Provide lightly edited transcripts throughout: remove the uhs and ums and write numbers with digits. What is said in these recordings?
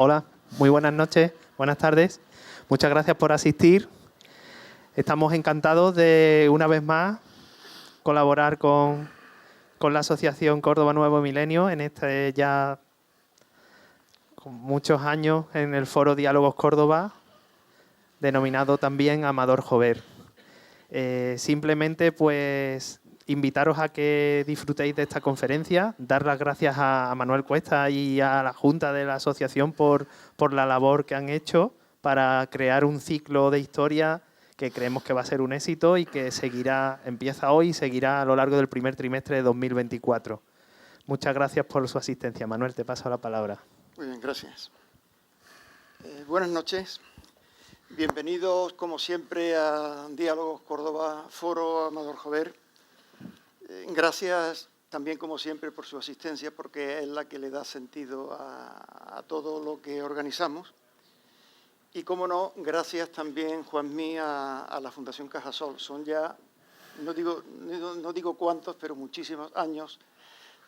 Hola, muy buenas noches, buenas tardes. Muchas gracias por asistir. Estamos encantados de, una vez más, colaborar con la Asociación Córdoba Nuevo Milenio en este ya con muchos años en el Foro Diálogos Córdoba, denominado también Amador Jover. Simplemente, pues, invitaros a que disfrutéis de esta conferencia, dar las gracias a Manuel Cuesta y a la Junta de la Asociación por la labor que han hecho para crear un ciclo de historia que creemos que va a ser un éxito y que seguirá, empieza hoy y seguirá a lo largo del primer trimestre de 2024. Muchas gracias por su asistencia. Manuel, te paso la palabra. Muy bien, gracias. Buenas noches. Bienvenidos, como siempre, a Diálogos Córdoba, Foro Amador Jover. Gracias también, como siempre, por su asistencia, porque es la que le da sentido a todo lo que organizamos. Y, como no, gracias también, Juanmí, a la Fundación Cajasol. Son ya, no digo cuántos, pero muchísimos años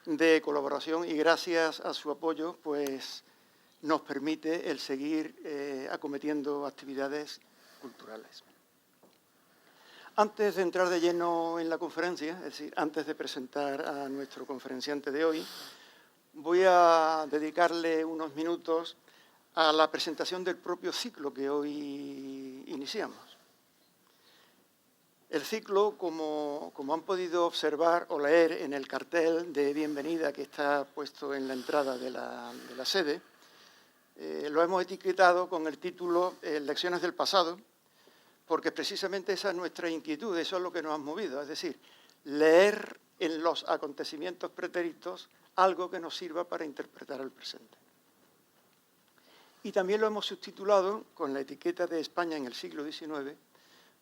de colaboración, y gracias a su apoyo, pues nos permite el seguir acometiendo actividades culturales. Antes de entrar de lleno en la conferencia, es decir, antes de presentar a nuestro conferenciante de hoy, voy a dedicarle unos minutos a la presentación del propio ciclo que hoy iniciamos. El ciclo, como han podido observar o leer en el cartel de bienvenida que está puesto en la entrada de la sede, lo hemos etiquetado con el título Lecciones del pasado, porque precisamente esa es nuestra inquietud, eso es lo que nos ha movido, es decir, leer en los acontecimientos pretéritos algo que nos sirva para interpretar el presente. Y también lo hemos subtitulado con la etiqueta de España en el siglo XIX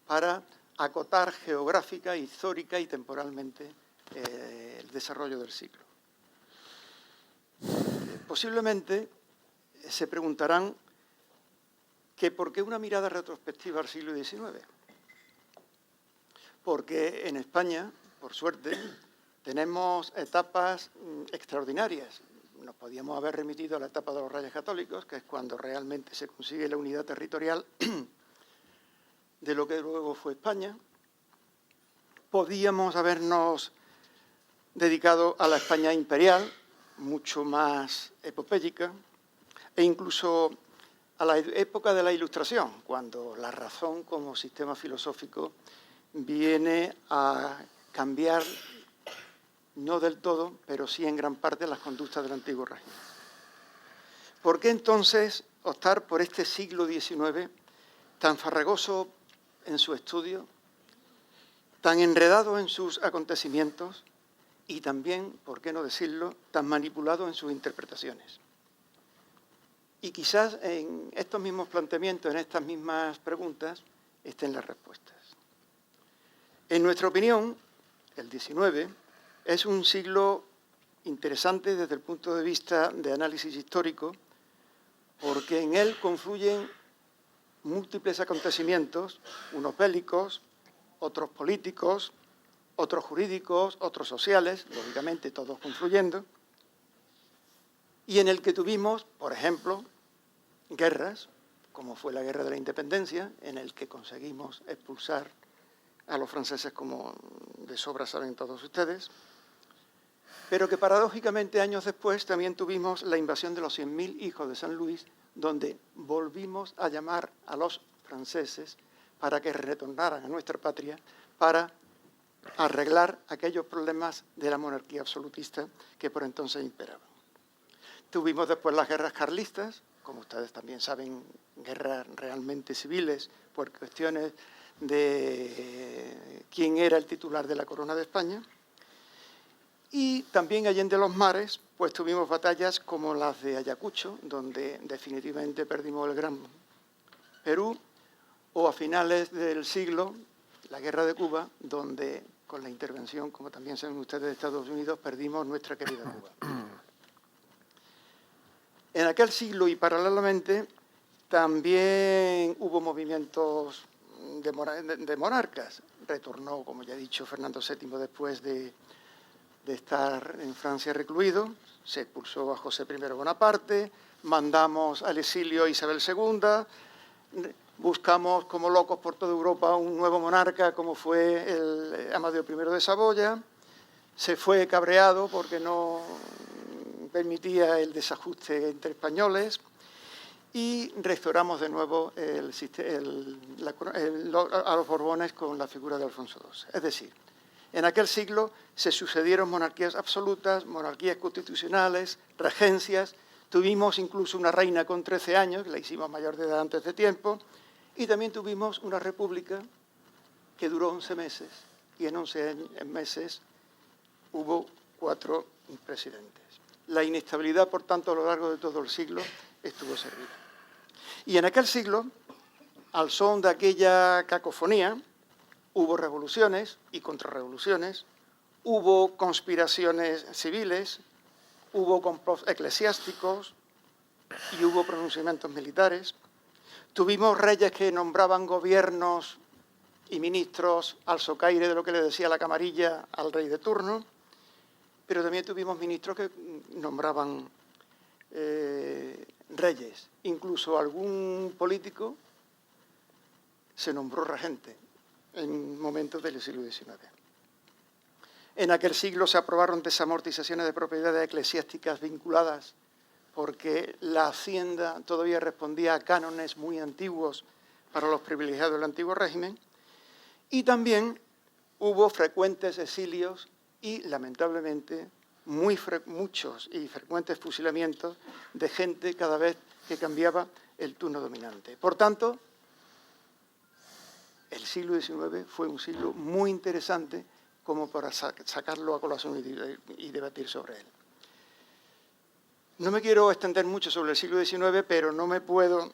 para acotar geográfica, histórica y temporalmente el desarrollo del siglo. Posiblemente se preguntarán que ¿por qué una mirada retrospectiva al siglo XIX? Porque en España, por suerte, tenemos etapas extraordinarias. Nos podíamos haber remitido a la etapa de los Reyes Católicos, que es cuando realmente se consigue la unidad territorial de lo que luego fue España. Podíamos habernos dedicado a la España imperial, mucho más epopéyica, e incluso a la época de la Ilustración, cuando la razón como sistema filosófico viene a cambiar, no del todo, pero sí en gran parte, las conductas del antiguo régimen. ¿Por qué entonces optar por este siglo XIX tan farragoso en su estudio, tan enredado en sus acontecimientos y también, por qué no decirlo, tan manipulado en sus interpretaciones? Y quizás en estos mismos planteamientos, en estas mismas preguntas, estén las respuestas. En nuestra opinión, el XIX es un siglo interesante desde el punto de vista de análisis histórico, porque en él confluyen múltiples acontecimientos, unos bélicos, otros políticos, otros jurídicos, otros sociales, lógicamente todos confluyendo, y en el que tuvimos, por ejemplo, guerras, como fue la Guerra de la Independencia, en el que conseguimos expulsar a los franceses, como de sobra saben todos ustedes, pero que paradójicamente años después también tuvimos la invasión de los 100.000 hijos de San Luis, donde volvimos a llamar a los franceses para que retornaran a nuestra patria para arreglar aquellos problemas de la monarquía absolutista que por entonces imperaban. Tuvimos después las guerras carlistas, como ustedes también saben, guerras realmente civiles por cuestiones de quién era el titular de la corona de España. Y también allende los mares, pues tuvimos batallas como las de Ayacucho, donde definitivamente perdimos el Gran Perú, o a finales del siglo, la Guerra de Cuba, donde con la intervención, como también saben ustedes, de Estados Unidos, perdimos nuestra querida Cuba. En aquel siglo y paralelamente también hubo movimientos de monarcas. Retornó, como ya he dicho, Fernando VII después de estar en Francia recluido, se expulsó a José I Bonaparte, mandamos al exilio a Isabel II, buscamos como locos por toda Europa un nuevo monarca como fue el Amadeo I de Saboya, se fue cabreado porque no permitía el desajuste entre españoles y restauramos de nuevo a los Borbones con la figura de Alfonso XII. Es decir, en aquel siglo se sucedieron monarquías absolutas, monarquías constitucionales, regencias, tuvimos incluso una reina con 13 años, que la hicimos mayor de edad antes de tiempo, y también tuvimos una república que duró 11 meses, y en 11 meses hubo 4 presidentes. La inestabilidad, por tanto, a lo largo de todo el siglo estuvo servida. Y en aquel siglo, al son de aquella cacofonía, hubo revoluciones y contrarrevoluciones, hubo conspiraciones civiles, hubo complots eclesiásticos y hubo pronunciamientos militares. Tuvimos reyes que nombraban gobiernos y ministros al socaire de lo que le decía la camarilla al rey de turno, pero también tuvimos ministros que nombraban reyes. Incluso algún político se nombró regente en momentos del siglo XIX. En aquel siglo se aprobaron desamortizaciones de propiedades eclesiásticas vinculadas porque la hacienda todavía respondía a cánones muy antiguos para los privilegiados del antiguo régimen, y también hubo frecuentes exilios y, lamentablemente, muchos y frecuentes fusilamientos de gente cada vez que cambiaba el turno dominante. Por tanto, el siglo XIX fue un siglo muy interesante como para sacarlo a colación y debatir sobre él. No me quiero extender mucho sobre el siglo XIX, pero no me puedo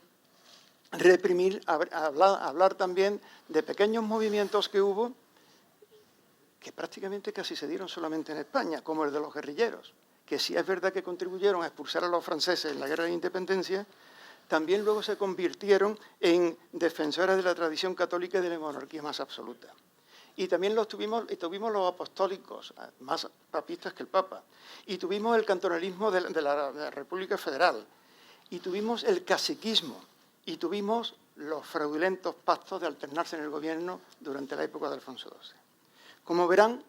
reprimir a hablar también de pequeños movimientos que hubo que prácticamente casi se dieron solamente en España, como el de los guerrilleros, que sí es verdad que contribuyeron a expulsar a los franceses en la Guerra de Independencia, también luego se convirtieron en defensores de la tradición católica y de la monarquía más absoluta. Y también tuvimos los apostólicos, más papistas que el Papa, y tuvimos el cantonalismo de la República Federal, y tuvimos el caciquismo, y tuvimos los fraudulentos pactos de alternarse en el gobierno durante la época de Alfonso XII. Como verán,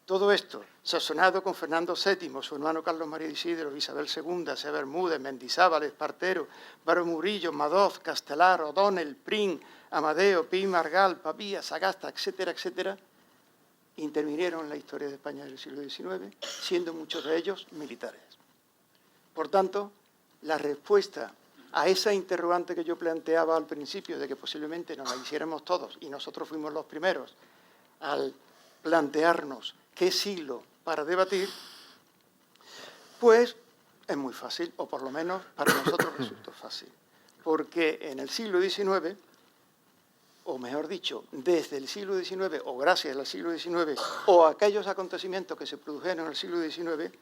todo esto, sazonado con Fernando VII, su hermano Carlos María de Isidro, Isabel II, C. Bermúdez, Mendizábal, Espartero, Baró Murillo, Madoz, Castelar, O'Donnell, Prim, Amadeo, Pi, Margal, Pavía, Sagasta, etcétera, etcétera, intervinieron en la historia de España del siglo XIX, siendo muchos de ellos militares. Por tanto, la respuesta a esa interrogante que yo planteaba al principio, de que posiblemente nos la hiciéramos todos, y nosotros fuimos los primeros al plantearnos qué siglo para debatir, pues es muy fácil, o por lo menos para nosotros resultó fácil, porque en el siglo XIX, o mejor dicho, desde el siglo XIX, o gracias al siglo XIX, o aquellos acontecimientos que se produjeron en el siglo XIX,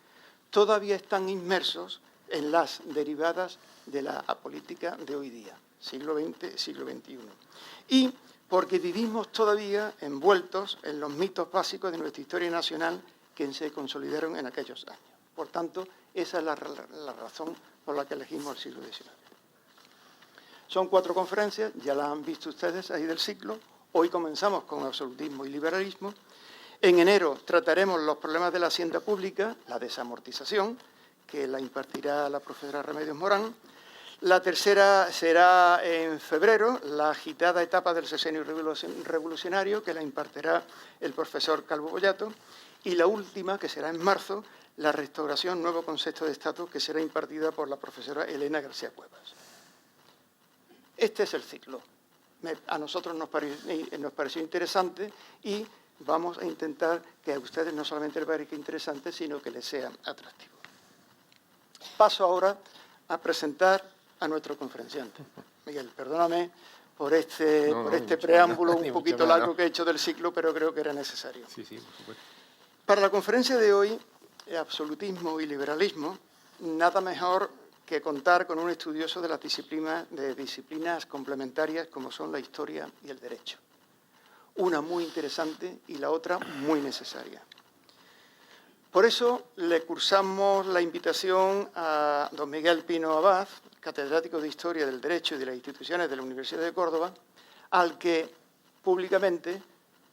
todavía están inmersos en las derivadas de la política de hoy día, siglo XX, siglo XXI. Y porque vivimos todavía envueltos en los mitos básicos de nuestra historia nacional que se consolidaron en aquellos años. Por tanto, esa es la razón por la que elegimos el siglo XIX. Son 4 conferencias, ya las han visto ustedes ahí del ciclo. Hoy comenzamos con absolutismo y liberalismo. En enero trataremos los problemas de la hacienda pública, la desamortización, que la impartirá la profesora Remedios Morán. La tercera será en febrero, la agitada etapa del sexenio revolucionario, que la impartirá el profesor Calvo Boyato. Y la última, que será en marzo, la restauración, nuevo concepto de estatus, que será impartida por la profesora Elena García Cuevas. Este es el ciclo. A nosotros nos pareció interesante y vamos a intentar que a ustedes no solamente les parezca interesante, sino que les sea atractivo. Paso ahora a presentar a nuestro conferenciante. Miguel, perdóname por este preámbulo un poquito largo que he hecho del ciclo, pero creo que era necesario. Sí, por supuesto. Para la conferencia de hoy, absolutismo y liberalismo, nada mejor que contar con un estudioso de las disciplinas complementarias como son la historia y el derecho. Una muy interesante y la otra muy necesaria. Por eso le cursamos la invitación a don Miguel Pino Abad, catedrático de Historia del Derecho y de las Instituciones de la Universidad de Córdoba, al que públicamente,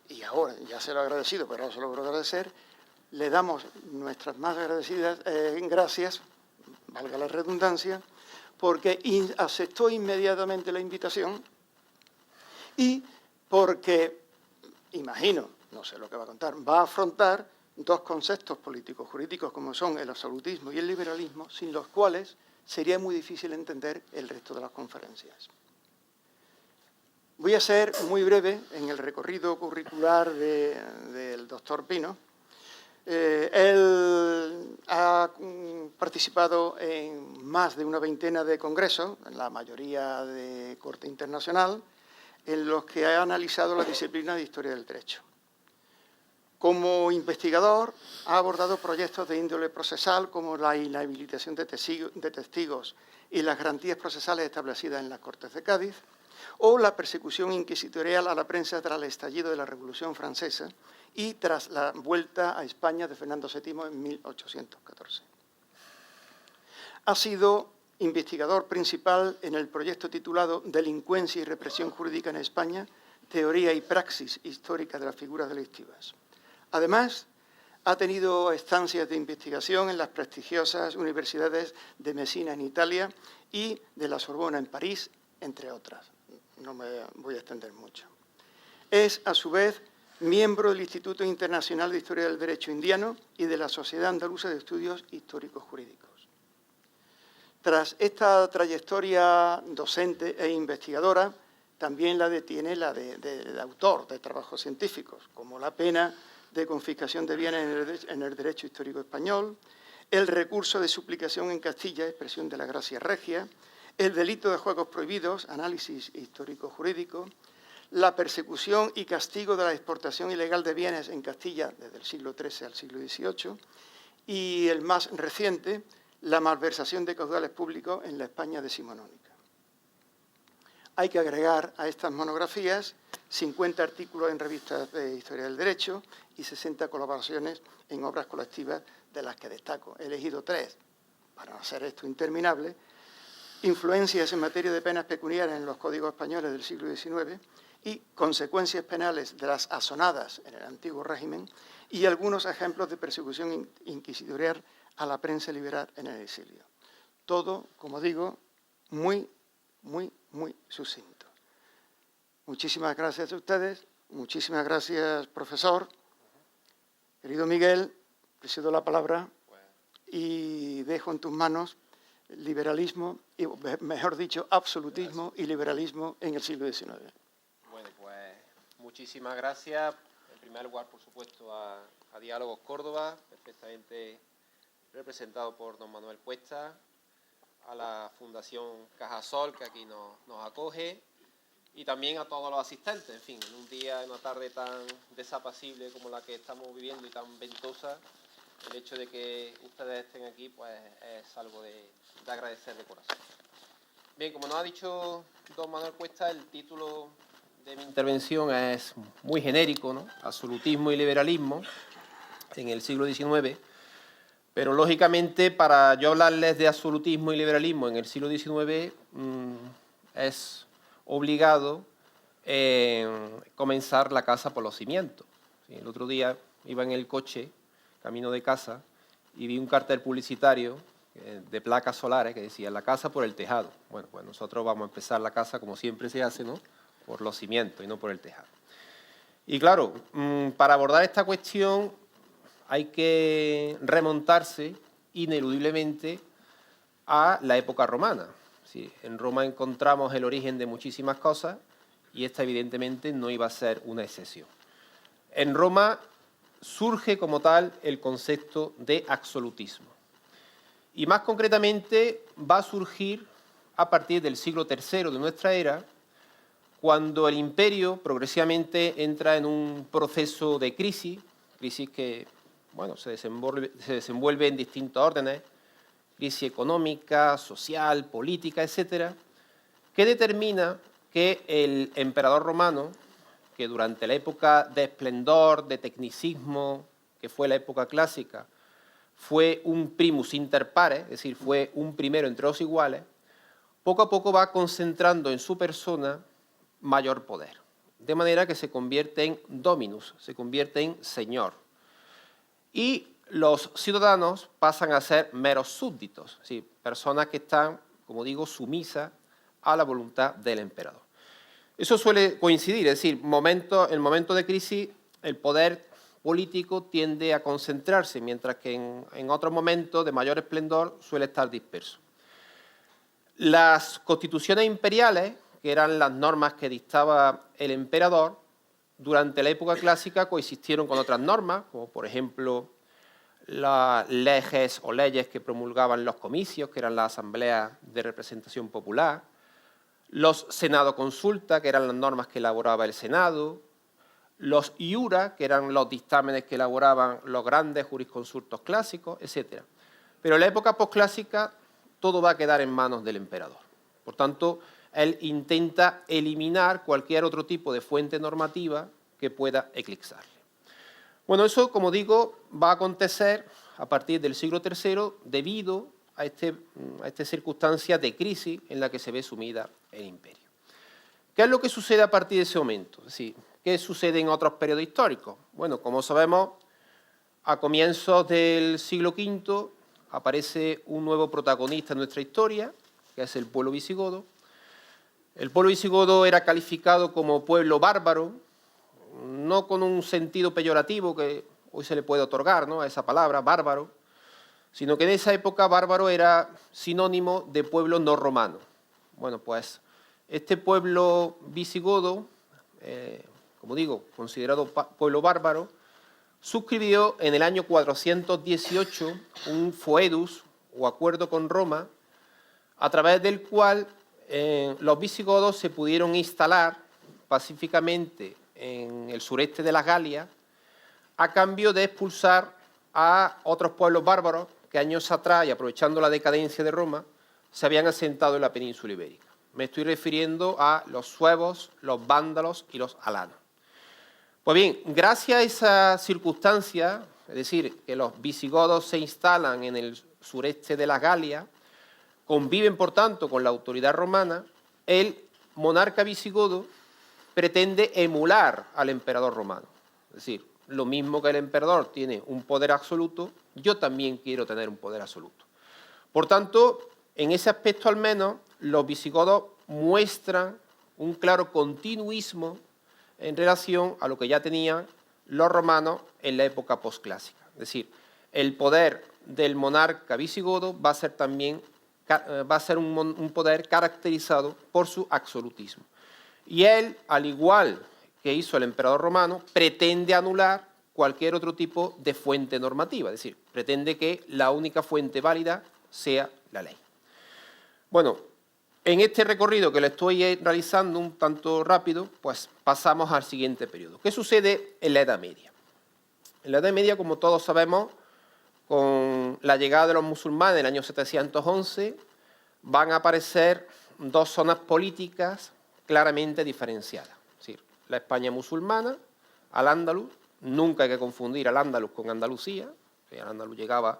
y ahora ya se lo he agradecido, pero ahora se lo voy a agradecer, le damos nuestras más agradecidas gracias, valga la redundancia, porque aceptó inmediatamente la invitación y porque, imagino, no sé lo que va a contar, va a afrontar dos conceptos políticos jurídicos como son el absolutismo y el liberalismo, sin los cuales sería muy difícil entender el resto de las conferencias. Voy a ser muy breve en el recorrido curricular del doctor Pino. Él ha participado en más de una veintena de congresos, la mayoría de corte internacional, en los que ha analizado la disciplina de Historia del Derecho. Como investigador, ha abordado proyectos de índole procesal como la inhabilitación de testigos y las garantías procesales establecidas en las Cortes de Cádiz, o la persecución inquisitorial a la prensa tras el estallido de la Revolución Francesa y tras la vuelta a España de Fernando VII en 1814. Ha sido investigador principal en el proyecto titulado Delincuencia y represión jurídica en España, teoría y praxis histórica de las figuras delictivas. Además, ha tenido estancias de investigación en las prestigiosas universidades de Messina en Italia y de la Sorbona en París, entre otras. No me voy a extender mucho. Es, a su vez, miembro del Instituto Internacional de Historia del Derecho Indiano y de la Sociedad Andaluza de Estudios Históricos Jurídicos. Tras esta trayectoria docente e investigadora, también la detiene la de autor de trabajos científicos, como la pena de confiscación de bienes en el derecho histórico español, el recurso de suplicación en Castilla, expresión de la gracia regia, el delito de juegos prohibidos, análisis histórico-jurídico, la persecución y castigo de la exportación ilegal de bienes en Castilla desde el siglo XIII al siglo XVIII y el más reciente, la malversación de caudales públicos en la España decimonónica. Hay que agregar a estas monografías 50 artículos en revistas de Historia del Derecho y 60 colaboraciones en obras colectivas, de las que destaco. He elegido 3, para no hacer esto interminable: Influencias en materia de penas pecuniarias en los códigos españoles del siglo XIX y Consecuencias penales de las asonadas en el antiguo régimen, y algunos ejemplos de persecución inquisitorial a la prensa liberal en el exilio. Todo, como digo, muy sucinto. Muchísimas gracias a ustedes, muchísimas gracias, profesor. Querido Miguel, te cedo la palabra y dejo en tus manos liberalismo, y, mejor dicho, absolutismo y liberalismo en el siglo XIX. Bueno, pues muchísimas gracias. En primer lugar, por supuesto, a Diálogos Córdoba, perfectamente representado por don Manuel Cuesta, a la Fundación Cajasol, que aquí nos acoge, y también a todos los asistentes. En fin, en un día, en una tarde tan desapacible como la que estamos viviendo y tan ventosa, el hecho de que ustedes estén aquí pues es algo de agradecer de corazón. Bien, como nos ha dicho don Manuel Cuesta, el título de mi intervención es muy genérico, ¿no? Absolutismo y liberalismo en el siglo XIX, pero lógicamente para yo hablarles de absolutismo y liberalismo en el siglo XIX es obligado comenzar la casa por los cimientos. ¿Sí? El otro día iba en el coche, camino de casa, y vi un cartel publicitario de placas solares que decía la casa por el tejado. Bueno, pues nosotros vamos a empezar la casa como siempre se hace, ¿no? Por los cimientos y no por el tejado. Y claro, para abordar esta cuestión hay que remontarse ineludiblemente a la época romana. Sí, en Roma encontramos el origen de muchísimas cosas y esta evidentemente no iba a ser una excepción. En Roma surge como tal el concepto de absolutismo. Y más concretamente va a surgir a partir del siglo III de nuestra era, cuando el imperio progresivamente entra en un proceso de crisis que bueno, se desenvuelve en distintos órdenes, crisis económica, social, política, etcétera, que determina que el emperador romano, que durante la época de esplendor, de tecnicismo, que fue la época clásica, fue un primus inter pares, es decir, fue un primero entre los iguales, poco a poco va concentrando en su persona mayor poder, de manera que se convierte en dominus, se convierte en señor. Y los ciudadanos pasan a ser meros súbditos, es decir, personas que están, como digo, sumisas a la voluntad del emperador. Eso suele coincidir, es decir, en momento de crisis el poder político tiende a concentrarse, mientras que en otros momentos de mayor esplendor suele estar disperso. Las constituciones imperiales, que eran las normas que dictaba el emperador, durante la época clásica coexistieron con otras normas, como por ejemplo las leyes o leyes que promulgaban los comicios, que eran las asambleas de representación popular, los senado-consulta, que eran las normas que elaboraba el Senado, los iura, que eran los dictámenes que elaboraban los grandes jurisconsultos clásicos, etc. Pero en la época posclásica todo va a quedar en manos del emperador. Por tanto, él intenta eliminar cualquier otro tipo de fuente normativa que pueda eclipsarle. Bueno, eso, como digo, va a acontecer a partir del siglo III debido a esta circunstancia de crisis en la que se ve sumida el imperio. ¿Qué es lo que sucede a partir de ese momento? Es decir, ¿qué sucede en otros periodos históricos? Bueno, como sabemos, a comienzos del siglo V aparece un nuevo protagonista en nuestra historia, que es el pueblo visigodo. El pueblo visigodo era calificado como pueblo bárbaro, no con un sentido peyorativo que hoy se le puede otorgar, ¿no?, a esa palabra, bárbaro, sino que en esa época bárbaro era sinónimo de pueblo no romano. Bueno, pues este pueblo visigodo, como digo, considerado pueblo bárbaro, suscribió en el año 418 un foedus o acuerdo con Roma, a través del cual los visigodos se pudieron instalar pacíficamente en el sureste de la Galia a cambio de expulsar a otros pueblos bárbaros que años atrás, y aprovechando la decadencia de Roma, se habían asentado en la península ibérica. Me estoy refiriendo a los suevos, los vándalos y los alanos. Pues bien, gracias a esa circunstancia, es decir, que los visigodos se instalan en el sureste de la Galia, conviven por tanto con la autoridad romana, el monarca visigodo pretende emular al emperador romano. Es decir, lo mismo que el emperador tiene un poder absoluto, yo también quiero tener un poder absoluto. Por tanto, en ese aspecto al menos, los visigodos muestran un claro continuismo en relación a lo que ya tenían los romanos en la época posclásica. Es decir, el poder del monarca visigodo va a ser también un poder caracterizado por su absolutismo. Y él, al igual que hizo el emperador romano, pretende anular cualquier otro tipo de fuente normativa, es decir, pretende que la única fuente válida sea la ley. Bueno, en este recorrido que le estoy realizando un tanto rápido, pues pasamos al siguiente periodo. ¿Qué sucede en la Edad Media? En la Edad Media, como todos sabemos, con la llegada de los musulmanes en el año 711, van a aparecer dos zonas políticas claramente diferenciadas. Es decir, la España musulmana, Al-Ándalus, nunca hay que confundir Al-Ándalus con Andalucía, que Al-Ándalus llegaba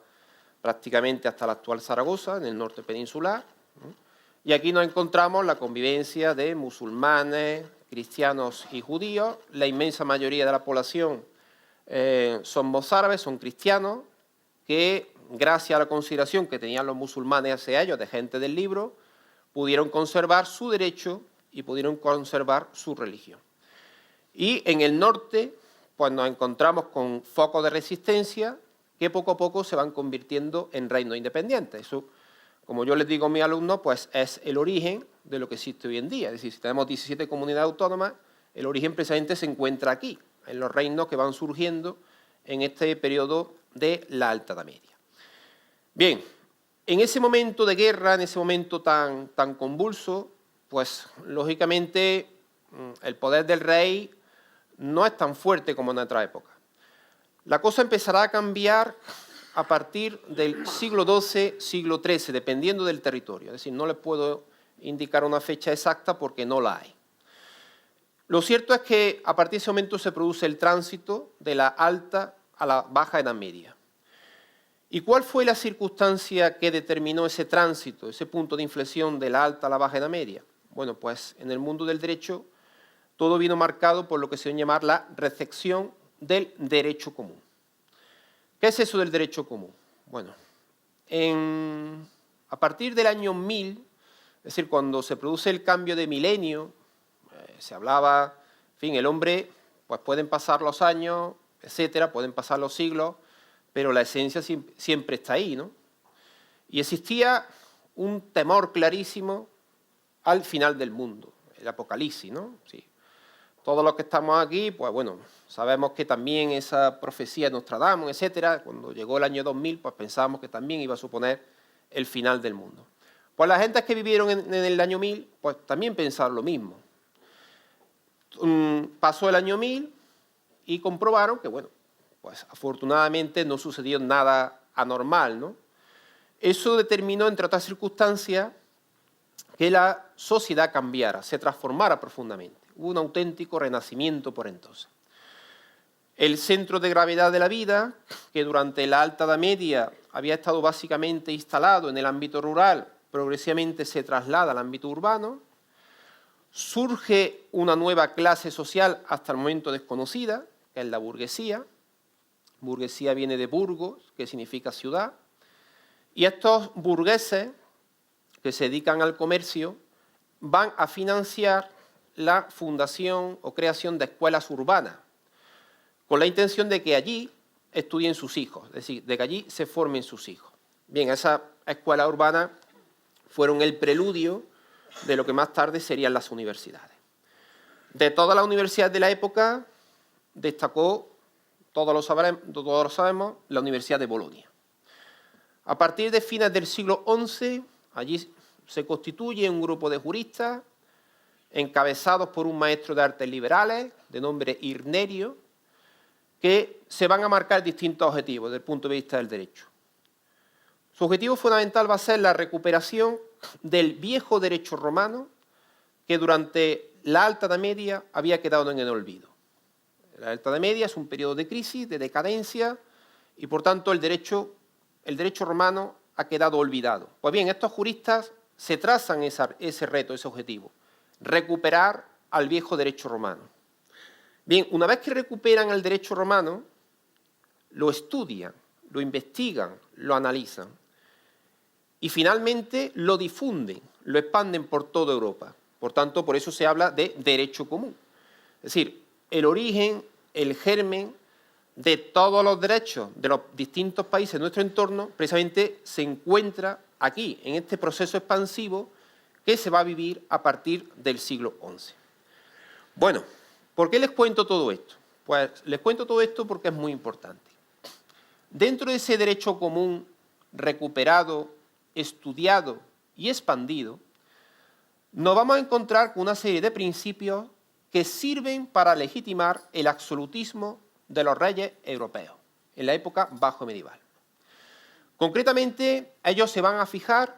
prácticamente hasta la actual Zaragoza, en el norte peninsular, y aquí nos encontramos la convivencia de musulmanes, cristianos y judíos. La inmensa mayoría de la población son mozárabes, son cristianos, que gracias a la consideración que tenían los musulmanes hacia ellos, de gente del libro, pudieron conservar su derecho y pudieron conservar su religión. Y en el norte, pues nos encontramos con focos de resistencia que poco a poco se van convirtiendo en reinos independientes. Eso, como yo les digo a mis alumnos, pues es el origen de lo que existe hoy en día. Es decir, si tenemos 17 comunidades autónomas, el origen precisamente se encuentra aquí, en los reinos que van surgiendo en este periodo de la Alta Edad Media. Bien, en ese momento de guerra, en ese momento tan convulso, pues lógicamente el poder del rey no es tan fuerte como en otra época. La cosa empezará a cambiar a partir del siglo XII, siglo XIII, dependiendo del territorio. Es decir, no les puedo indicar una fecha exacta porque no la hay. Lo cierto es que a partir de ese momento se produce el tránsito de la alta a la baja Edad Media. ¿Y cuál fue la circunstancia que determinó ese tránsito, ese punto de inflexión de la alta a la baja Edad Media? Bueno, pues en el mundo del derecho todo vino marcado por lo que se suele llamar la recepción del derecho común. ¿Qué es eso del derecho común? Bueno, a partir del año 1000, es decir, cuando se produce el cambio de milenio, se hablaba, en fin, el hombre, pues pueden pasar los años, etcétera, pueden pasar los siglos, pero la esencia siempre está ahí, ¿no? Y existía un temor clarísimo al final del mundo, el apocalipsis, ¿no? Sí. Todos los que estamos aquí, pues bueno, sabemos que también esa profecía de Nostradamus, etcétera, cuando llegó el año 2000, pues pensábamos que también iba a suponer el final del mundo. Pues las gentes que vivieron en el año 1000, pues también pensaron lo mismo. Pasó el año 1000 y comprobaron que, bueno, pues afortunadamente no sucedió nada anormal, ¿no? Eso determinó, entre otras circunstancias, que la sociedad cambiara, se transformara profundamente. Hubo un auténtico renacimiento por entonces. El centro de gravedad de la vida, que durante la Alta Edad Media había estado básicamente instalado en el ámbito rural, progresivamente se traslada al ámbito urbano. Surge una nueva clase social hasta el momento desconocida, que es la burguesía. Burguesía viene de burgos, que significa ciudad. Y estos burgueses, que se dedican al comercio, van a financiar la fundación o creación de escuelas urbanas, con la intención de que allí estudien sus hijos, es decir, de que allí se formen sus hijos. Bien, esas escuelas urbanas fueron el preludio de lo que más tarde serían las universidades. De todas las universidades de la época, destacó, todos lo sabemos, la Universidad de Bolonia. A partir de fines del siglo XI, allí se constituye un grupo de juristas encabezados por un maestro de artes liberales, de nombre Irnerio, que se van a marcar distintos objetivos desde el punto de vista del derecho. Su objetivo fundamental va a ser la recuperación del viejo derecho romano que durante la Alta Edad Media había quedado en el olvido. La Alta Edad Media es un periodo de crisis, de decadencia, y por tanto el derecho romano ha quedado olvidado. Pues bien, estos juristas se trazan ese reto, ese objetivo, recuperar al viejo derecho romano. Bien, una vez que recuperan el derecho romano, lo estudian, lo investigan, lo analizan y finalmente lo difunden, lo expanden por toda Europa. Por tanto, por eso se habla de derecho común. Es decir, el origen, el germen de todos los derechos de los distintos países de nuestro entorno precisamente se encuentra aquí, en este proceso expansivo que se va a vivir a partir del siglo XI. Bueno, ¿por qué les cuento todo esto? Pues les cuento todo esto porque es muy importante. Dentro de ese derecho común recuperado, estudiado y expandido, nos vamos a encontrar con una serie de principios que sirven para legitimar el absolutismo de los reyes europeos en la época bajo medieval. Concretamente, ellos se van a fijar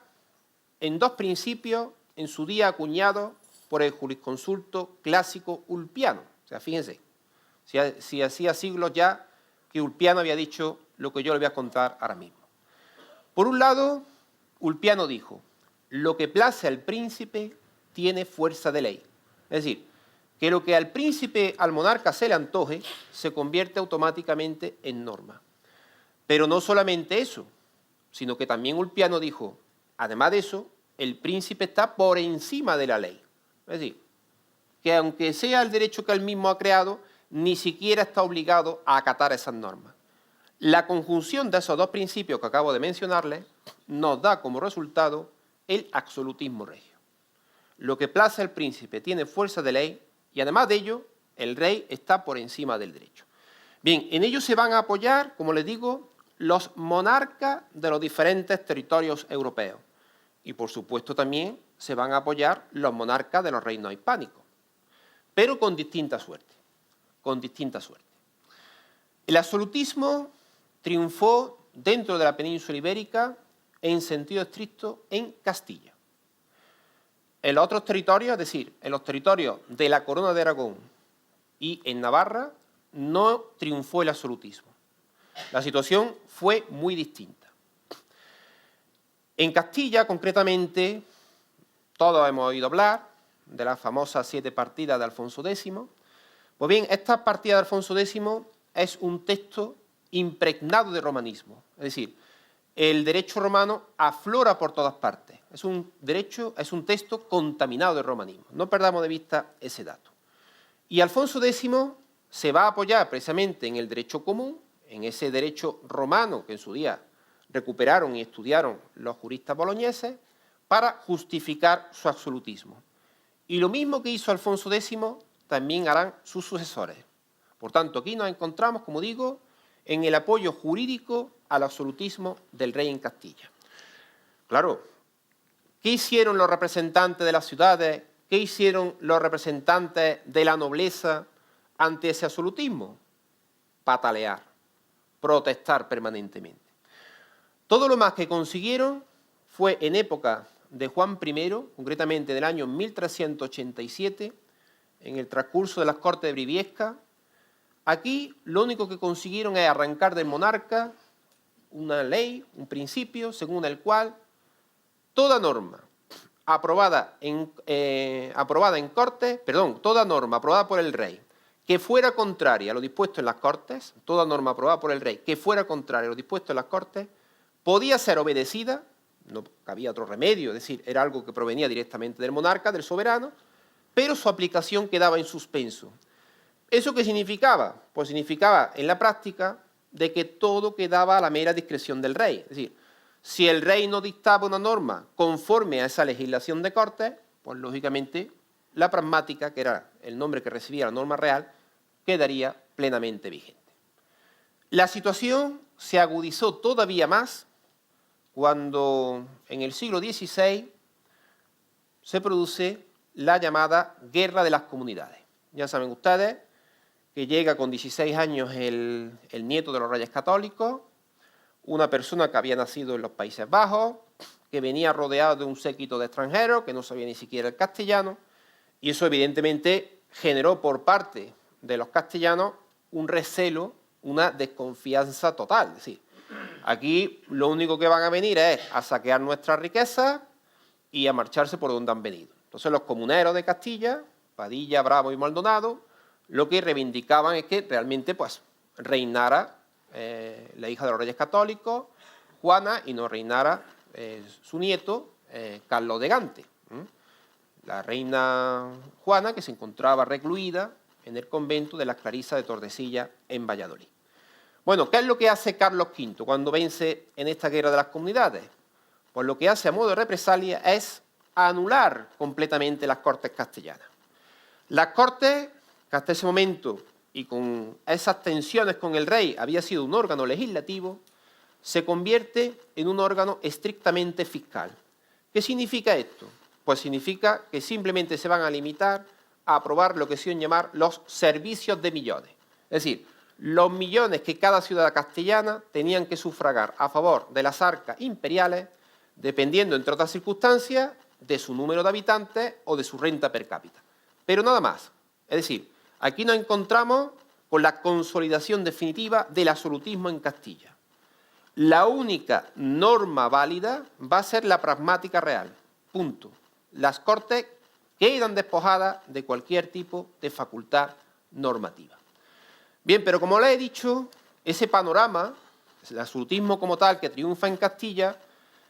en dos principios en su día acuñados por el jurisconsulto clásico Ulpiano. O sea, fíjense, si hacía siglos ya que Ulpiano había dicho lo que yo le voy a contar ahora mismo. Por un lado, Ulpiano dijo, lo que place al príncipe tiene fuerza de ley. Es decir, que lo que al príncipe, al monarca se le antoje, se convierte automáticamente en norma. Pero no solamente eso, sino que también Ulpiano dijo, además de eso, el príncipe está por encima de la ley. Es decir, que aunque sea el derecho que él mismo ha creado, ni siquiera está obligado a acatar esas normas. La conjunción de esos dos principios que acabo de mencionarles nos da como resultado el absolutismo regio. Lo que place al príncipe tiene fuerza de ley y además de ello, el rey está por encima del derecho. Bien, en ello se van a apoyar, como les digo, los monarcas de los diferentes territorios europeos. Y por supuesto también se van a apoyar los monarcas de los reinos hispánicos, pero con distinta suerte, El absolutismo triunfó dentro de la península ibérica en sentido estricto en Castilla. En los otros territorios, es decir, en los territorios de la Corona de Aragón y en Navarra, no triunfó el absolutismo. La situación fue muy distinta. En Castilla, concretamente, todos hemos oído hablar de las famosas 7 partidas de Alfonso X. Pues bien, esta partida de Alfonso X es un texto impregnado de romanismo. Es decir, el derecho romano aflora por todas partes. Es un texto contaminado de romanismo. No perdamos de vista ese dato. Y Alfonso X se va a apoyar precisamente en el derecho común, en ese derecho romano que en su día recuperaron y estudiaron los juristas boloñeses, para justificar su absolutismo. Y lo mismo que hizo Alfonso X también harán sus sucesores. Por tanto, aquí nos encontramos, como digo, en el apoyo jurídico al absolutismo del rey en Castilla. Claro, ¿qué hicieron los representantes de las ciudades? ¿Qué hicieron los representantes de la nobleza ante ese absolutismo? Patalear, protestar permanentemente. Todo lo más que consiguieron fue en época de Juan I, concretamente del año 1387, en el transcurso de las Cortes de Briviesca. Aquí lo único que consiguieron es arrancar del monarca una ley, un principio, según el cual toda norma aprobada por el rey que fuera contraria a lo dispuesto en las Cortes, toda norma aprobada por el rey que fuera contraria a lo dispuesto en las Cortes, podía ser obedecida, no había otro remedio, es decir, era algo que provenía directamente del monarca, del soberano, pero su aplicación quedaba en suspenso. ¿Eso qué significaba? Pues significaba en la práctica de que todo quedaba a la mera discreción del rey. Es decir, si el rey no dictaba una norma conforme a esa legislación de Cortes, pues lógicamente la pragmática, que era el nombre que recibía la norma real, quedaría plenamente vigente. La situación se agudizó todavía más cuando en el siglo XVI se produce la llamada Guerra de las Comunidades. Ya saben ustedes que llega con 16 años el nieto de los Reyes Católicos, una persona que había nacido en los Países Bajos, que venía rodeado de un séquito de extranjeros, que no sabía ni siquiera el castellano, y eso evidentemente generó por parte de los castellanos un recelo, una desconfianza total. Es decir, aquí lo único que van a venir es a saquear nuestras riquezas y a marcharse por donde han venido. Entonces los comuneros de Castilla, Padilla, Bravo y Maldonado, lo que reivindicaban es que realmente pues, reinara la hija de los Reyes Católicos, Juana, y no reinara su nieto, Carlos de Gante. La reina Juana, que se encontraba recluida en el convento de las Clarisas de Tordesillas en Valladolid. Bueno, ¿qué es lo que hace Carlos V cuando vence en esta Guerra de las Comunidades? Pues lo que hace a modo de represalia es anular completamente las Cortes castellanas. Las Cortes, que hasta ese momento y con esas tensiones con el rey había sido un órgano legislativo, se convierte en un órgano estrictamente fiscal. ¿Qué significa esto? Pues significa que simplemente se van a limitar a aprobar lo que se suelen llamar los servicios de millones. Es decir, los millones que cada ciudad castellana tenían que sufragar a favor de las arcas imperiales, dependiendo, entre otras circunstancias, de su número de habitantes o de su renta per cápita. Pero nada más. Es decir, aquí nos encontramos con la consolidación definitiva del absolutismo en Castilla. La única norma válida va a ser la pragmática real. Punto. Las Cortes quedan despojadas de cualquier tipo de facultad normativa. Bien, pero como les he dicho, ese panorama, el absolutismo como tal que triunfa en Castilla,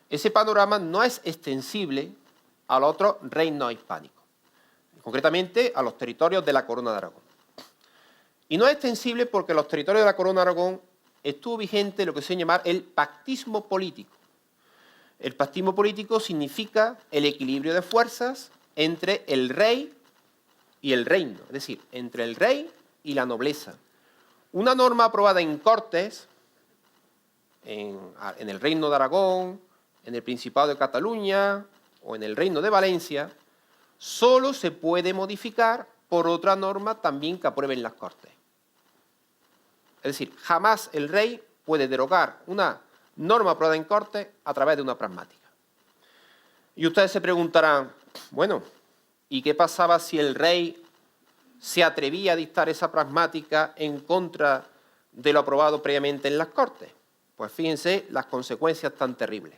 ese panorama no es extensible a los otros reinos hispánicos, concretamente a los territorios de la Corona de Aragón. Y no es extensible porque en los territorios de la Corona de Aragón estuvo vigente lo que se llama el pactismo político. El pactismo político significa el equilibrio de fuerzas entre el rey y el reino, es decir, entre el rey y la nobleza. Una norma aprobada en Cortes, en el Reino de Aragón, en el Principado de Cataluña o en el Reino de Valencia, solo se puede modificar por otra norma también que aprueben las Cortes. Es decir, jamás el rey puede derogar una norma aprobada en Cortes a través de una pragmática. Y ustedes se preguntarán, bueno, ¿y qué pasaba si el rey se atrevía a dictar esa pragmática en contra de lo aprobado previamente en las Cortes? Pues fíjense las consecuencias tan terribles.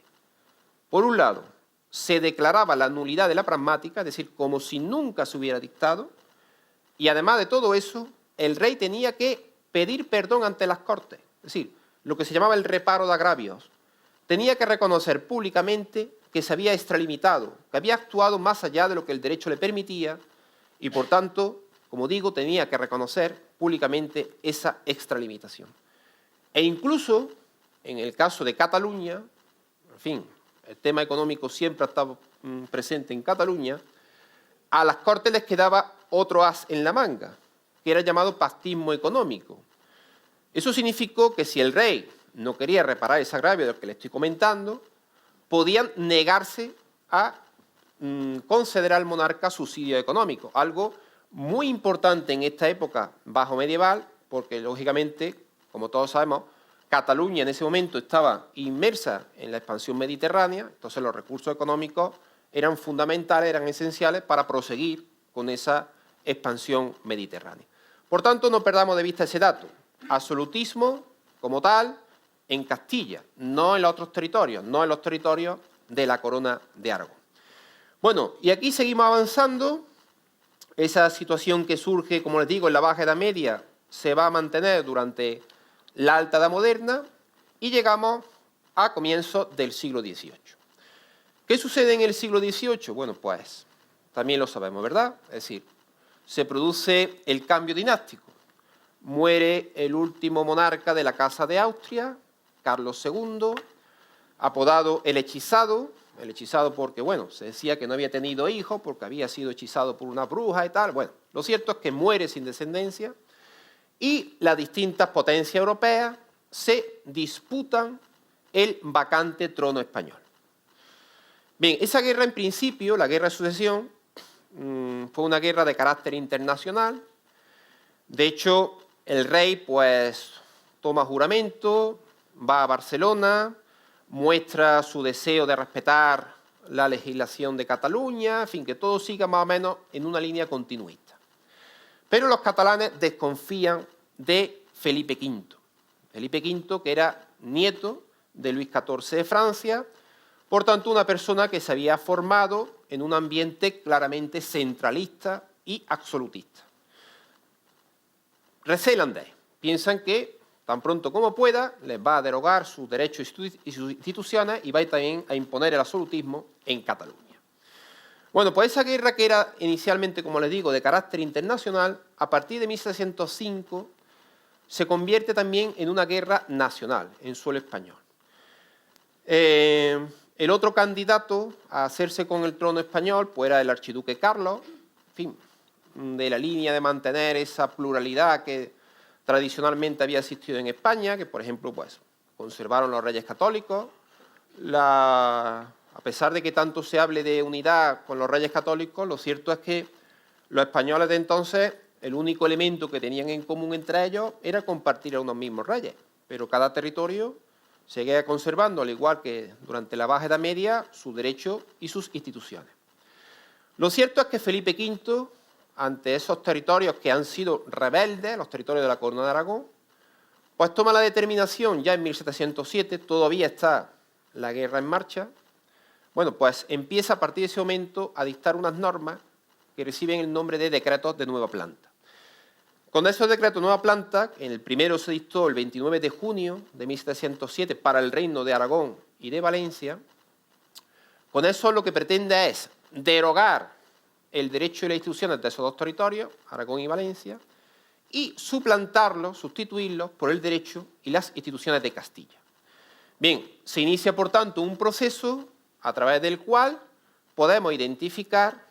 Por un lado, se declaraba la nulidad de la pragmática, es decir, como si nunca se hubiera dictado, y además de todo eso, el rey tenía que pedir perdón ante las Cortes, es decir, lo que se llamaba el reparo de agravios. Tenía que reconocer públicamente que se había extralimitado, que había actuado más allá de lo que el derecho le permitía y, por tanto, como digo, tenía que reconocer públicamente esa extralimitación. E incluso, en el caso de Cataluña, en fin, el tema económico siempre ha estado presente en Cataluña, a las Cortes les quedaba otro as en la manga, que era llamado pactismo económico. Eso significó que si el rey no quería reparar ese agravio del que le estoy comentando, podían negarse a conceder al monarca subsidio económico, algo muy importante en esta época bajo medieval, porque lógicamente, como todos sabemos, Cataluña en ese momento estaba inmersa en la expansión mediterránea, entonces los recursos económicos eran fundamentales, eran esenciales para proseguir con esa expansión mediterránea. Por tanto, no perdamos de vista ese dato. Absolutismo, como tal, en Castilla, no en los otros territorios, no en los territorios de la Corona de Aragón. Bueno, y aquí seguimos avanzando. Esa situación que surge, como les digo, en la Baja Edad Media se va a mantener durante la Alta Edad Moderna y llegamos a comienzos del siglo XVIII. ¿Qué sucede en el siglo XVIII? Bueno, pues también lo sabemos, ¿verdad? Es decir, se produce el cambio dinástico. Muere el último monarca de la Casa de Austria, Carlos II, apodado el Hechizado porque, bueno, se decía que no había tenido hijos porque había sido hechizado por una bruja y tal. Bueno, lo cierto es que muere sin descendencia y las distintas potencias europeas se disputan el vacante trono español. Bien, esa guerra en principio, la guerra de sucesión, fue una guerra de carácter internacional. De hecho, el rey pues toma juramento, va a Barcelona, muestra su deseo de respetar la legislación de Cataluña, en fin, que todo siga más o menos en una línea continuista. Pero los catalanes desconfían de Felipe V. Felipe V, que era nieto de Luis XIV de Francia, por tanto, una persona que se había formado en un ambiente claramente centralista y absolutista. Recelan de él. Piensan que tan pronto como pueda les va a derogar sus derechos y sus instituciones y va también a imponer el absolutismo en Cataluña. Bueno, pues esa guerra que era inicialmente, como les digo, de carácter internacional, a partir de 1705 se convierte también en una guerra nacional, en suelo español. El otro candidato a hacerse con el trono español pues era el archiduque Carlos, en fin, de la línea de mantener esa pluralidad que tradicionalmente había existido en España, que por ejemplo pues conservaron los reyes católicos. A pesar de que tanto se hable de unidad con los reyes católicos, lo cierto es que los españoles de entonces, el único elemento que tenían en común entre ellos era compartir a unos mismos reyes, pero cada territorio seguía conservando, al igual que durante la Baja Edad Media, su derecho y sus instituciones. Lo cierto es que Felipe V, ante esos territorios que han sido rebeldes, los territorios de la Corona de Aragón, pues toma la determinación, ya en 1707, todavía está la guerra en marcha, bueno, pues empieza a partir de ese momento a dictar unas normas que reciben el nombre de decretos de nueva planta. Con esos decretos de nueva planta, el primero se dictó el 29 de junio de 1707 para el reino de Aragón y de Valencia. Con eso lo que pretende es derogar el derecho y las instituciones de esos dos territorios, Aragón y Valencia, y suplantarlos, sustituirlos por el derecho y las instituciones de Castilla. Bien, se inicia por tanto un proceso a través del cual podemos identificar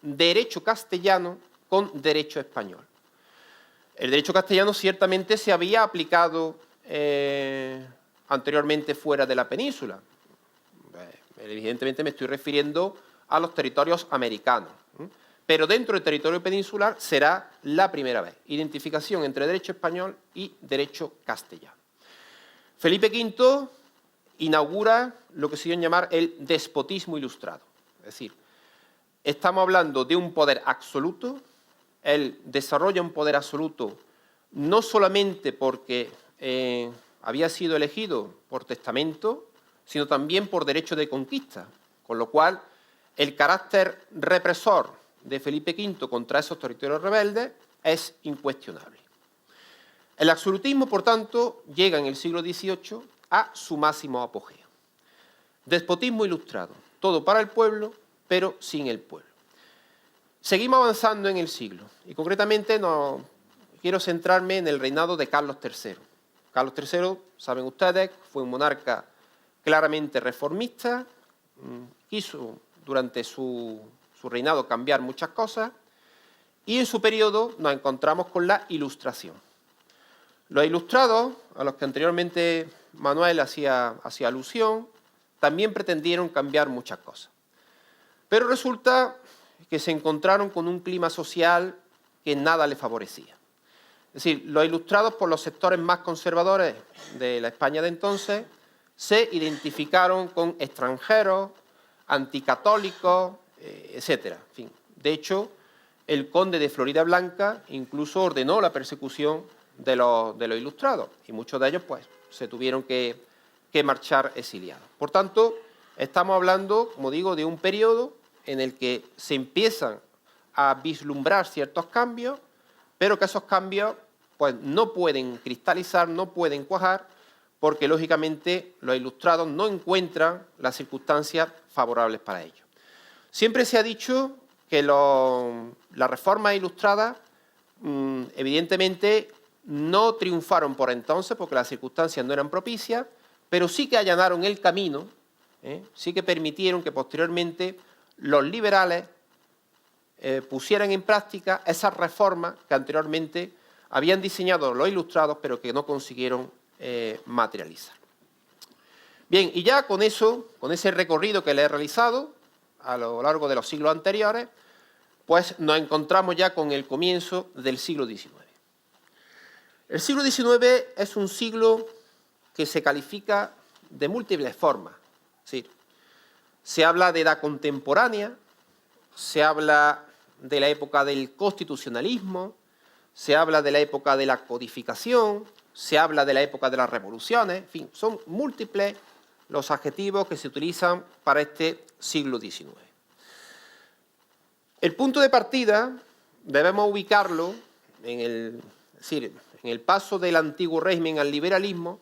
derecho castellano con derecho español. El derecho castellano ciertamente se había aplicado anteriormente fuera de la península. Evidentemente me estoy refiriendo a los territorios americanos. Pero dentro del territorio peninsular será la primera vez. Identificación entre derecho español y derecho castellano. Felipe V inaugura lo que se dio en llamar el despotismo ilustrado. Es decir, estamos hablando de un poder absoluto. Él desarrolla un poder absoluto no solamente porque había sido elegido por testamento, sino también por derecho de conquista, con lo cual el carácter represor de Felipe V contra esos territorios rebeldes es incuestionable. El absolutismo, por tanto, llega en el siglo XVIII a su máximo apogeo. Despotismo ilustrado, todo para el pueblo, pero sin el pueblo. Seguimos avanzando en el siglo y concretamente quiero centrarme en el reinado de Carlos III. Carlos III, saben ustedes, fue un monarca claramente reformista, quiso durante su reinado cambiar muchas cosas y en su periodo nos encontramos con la Ilustración. Los ilustrados, a los que anteriormente Manuel hacía alusión, también pretendieron cambiar muchas cosas. Pero resulta que se encontraron con un clima social que nada les favorecía. Es decir, los ilustrados por los sectores más conservadores de la España de entonces se identificaron con extranjeros, anticatólicos, etc. En fin, de hecho, el conde de Floridablanca incluso ordenó la persecución de los ilustrados y muchos de ellos pues, se tuvieron que marchar exiliados. Por tanto, estamos hablando, como digo, de un periodo en el que se empiezan a vislumbrar ciertos cambios, pero que esos cambios pues, no pueden cristalizar, no pueden cuajar, porque lógicamente los ilustrados no encuentran las circunstancias favorables para ellos. Siempre se ha dicho que las reformas ilustradas evidentemente no triunfaron por entonces porque las circunstancias no eran propicias, pero sí que allanaron el camino, sí que permitieron que posteriormente los liberales pusieran en práctica esas reformas que anteriormente habían diseñado los ilustrados, pero que no consiguieron materializar. Bien, y ya con eso, con ese recorrido que le he realizado a lo largo de los siglos anteriores, pues nos encontramos ya con el comienzo del siglo XIX. El siglo XIX es un siglo que se califica de múltiples formas. Es decir, se habla de edad contemporánea, se habla de la época del constitucionalismo, se habla de la época de la codificación, se habla de la época de las revoluciones, en fin, son múltiples los adjetivos que se utilizan para este siglo XIX. El punto de partida debemos ubicarlo en el paso del antiguo régimen al liberalismo,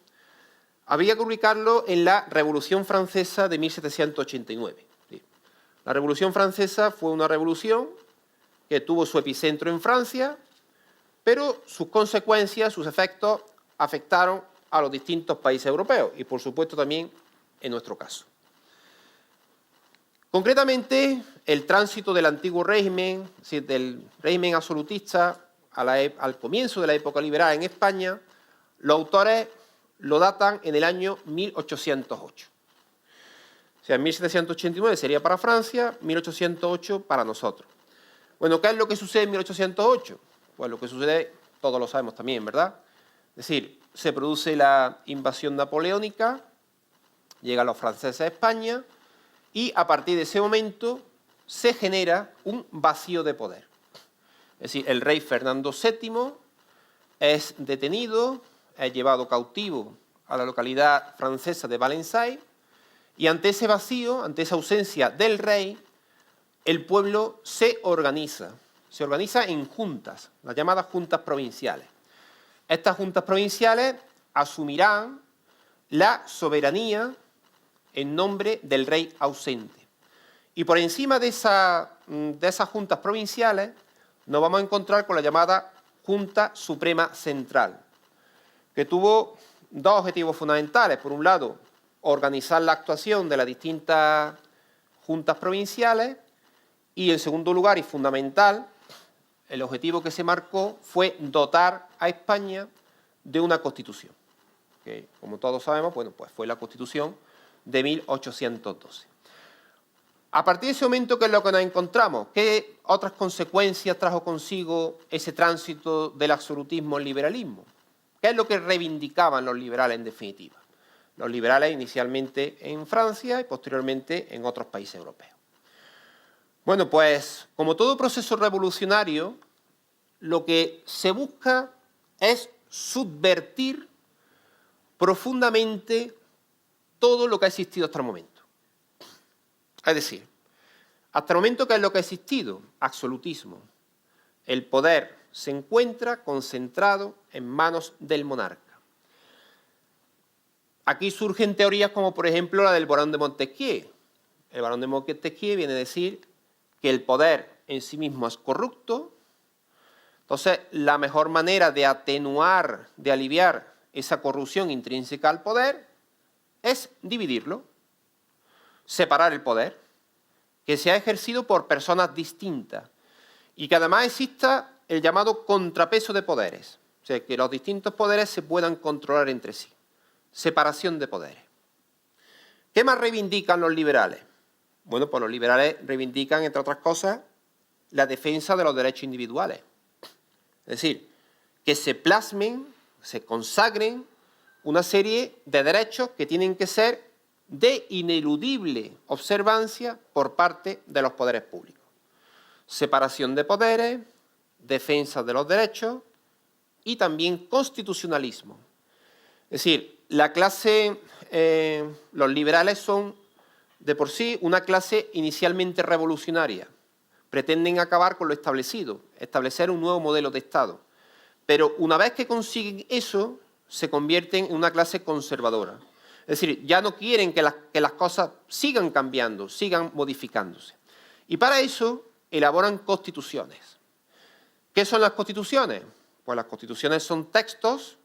habría que ubicarlo en la Revolución Francesa de 1789. La Revolución Francesa fue una revolución que tuvo su epicentro en Francia, pero sus consecuencias, sus efectos, afectaron a los distintos países europeos y, por supuesto, también en nuestro caso. Concretamente, el tránsito del antiguo régimen, es decir, del régimen absolutista al comienzo de la época liberal en España, los autores lo datan en el año 1808. O sea, 1789 sería para Francia, 1808 para nosotros. Bueno, ¿qué es lo que sucede en 1808? Pues lo que sucede, todos lo sabemos también, ¿verdad? Es decir, se produce la invasión napoleónica, llegan los franceses a España y a partir de ese momento se genera un vacío de poder. Es decir, el rey Fernando VII es detenido, es llevado cautivo a la localidad francesa de Valenciennes y ante ese vacío, ante esa ausencia del rey, el pueblo se organiza en juntas, las llamadas juntas provinciales. Estas juntas provinciales asumirán la soberanía en nombre del rey ausente. Y por encima de esas juntas provinciales nos vamos a encontrar con la llamada Junta Suprema Central, que tuvo dos objetivos fundamentales. Por un lado, organizar la actuación de las distintas juntas provinciales y, en segundo lugar y fundamental, el objetivo que se marcó fue dotar a España de una Constitución, que, como todos sabemos, bueno, pues fue la Constitución de 1812. A partir de ese momento, ¿qué es lo que nos encontramos? ¿Qué otras consecuencias trajo consigo ese tránsito del absolutismo al liberalismo? ¿Qué es lo que reivindicaban los liberales en definitiva? Los liberales inicialmente en Francia y posteriormente en otros países europeos. Bueno, pues como todo proceso revolucionario, lo que se busca es subvertir profundamente todo lo que ha existido hasta el momento. Es decir, hasta el momento, ¿qué es lo que ha existido? Absolutismo. El poder se encuentra concentrado en manos del monarca. Aquí surgen teorías como, por ejemplo, la del Barón de Montesquieu. El Barón de Montesquieu viene a decir que el poder en sí mismo es corrupto. Entonces, la mejor manera de atenuar, de aliviar esa corrupción intrínseca al poder es dividirlo, separar el poder, que sea ejercido por personas distintas y que además exista el llamado contrapeso de poderes, o sea, que los distintos poderes se puedan controlar entre sí. Separación de poderes. ¿Qué más reivindican los liberales? Bueno, pues los liberales reivindican, entre otras cosas, la defensa de los derechos individuales. Es decir, que se plasmen, se consagren una serie de derechos que tienen que ser de ineludible observancia por parte de los poderes públicos. Separación de poderes, defensa de los derechos y también constitucionalismo. Es decir, la clase, los liberales son de por sí una clase inicialmente revolucionaria. Pretenden acabar con lo establecido, establecer un nuevo modelo de Estado. Pero una vez que consiguen eso, se convierten en una clase conservadora. Es decir, ya no quieren que las cosas sigan cambiando, sigan modificándose. Y para eso elaboran constituciones. ¿Qué son las constituciones? Pues las constituciones son textos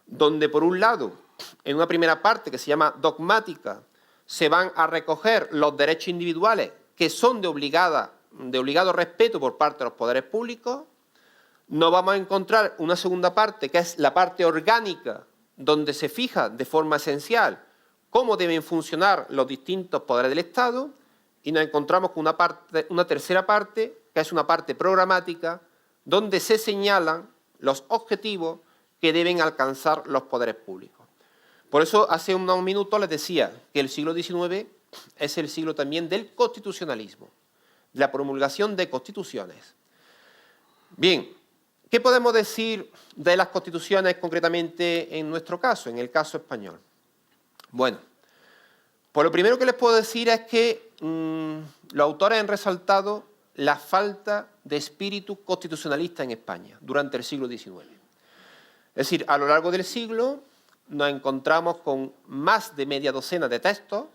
donde, por un lado, en una primera parte que se llama dogmática, se van a recoger los derechos individuales que son de obligado respeto por parte de los poderes públicos. Nos vamos a encontrar una segunda parte, que es la parte orgánica, donde se fija de forma esencial cómo deben funcionar los distintos poderes del Estado, y nos encontramos con una tercera parte, que es una parte programática, donde se señalan los objetivos que deben alcanzar los poderes públicos. Por eso, hace unos minutos les decía que el siglo XIX es el siglo también del constitucionalismo, de la promulgación de constituciones. Bien, ¿qué podemos decir de las constituciones concretamente en nuestro caso, en el caso español? Bueno, pues lo primero que les puedo decir es que los autores han resaltado la falta de espíritu constitucionalista en España durante el siglo XIX. Es decir, a lo largo del siglo nos encontramos con más de media docena de textos,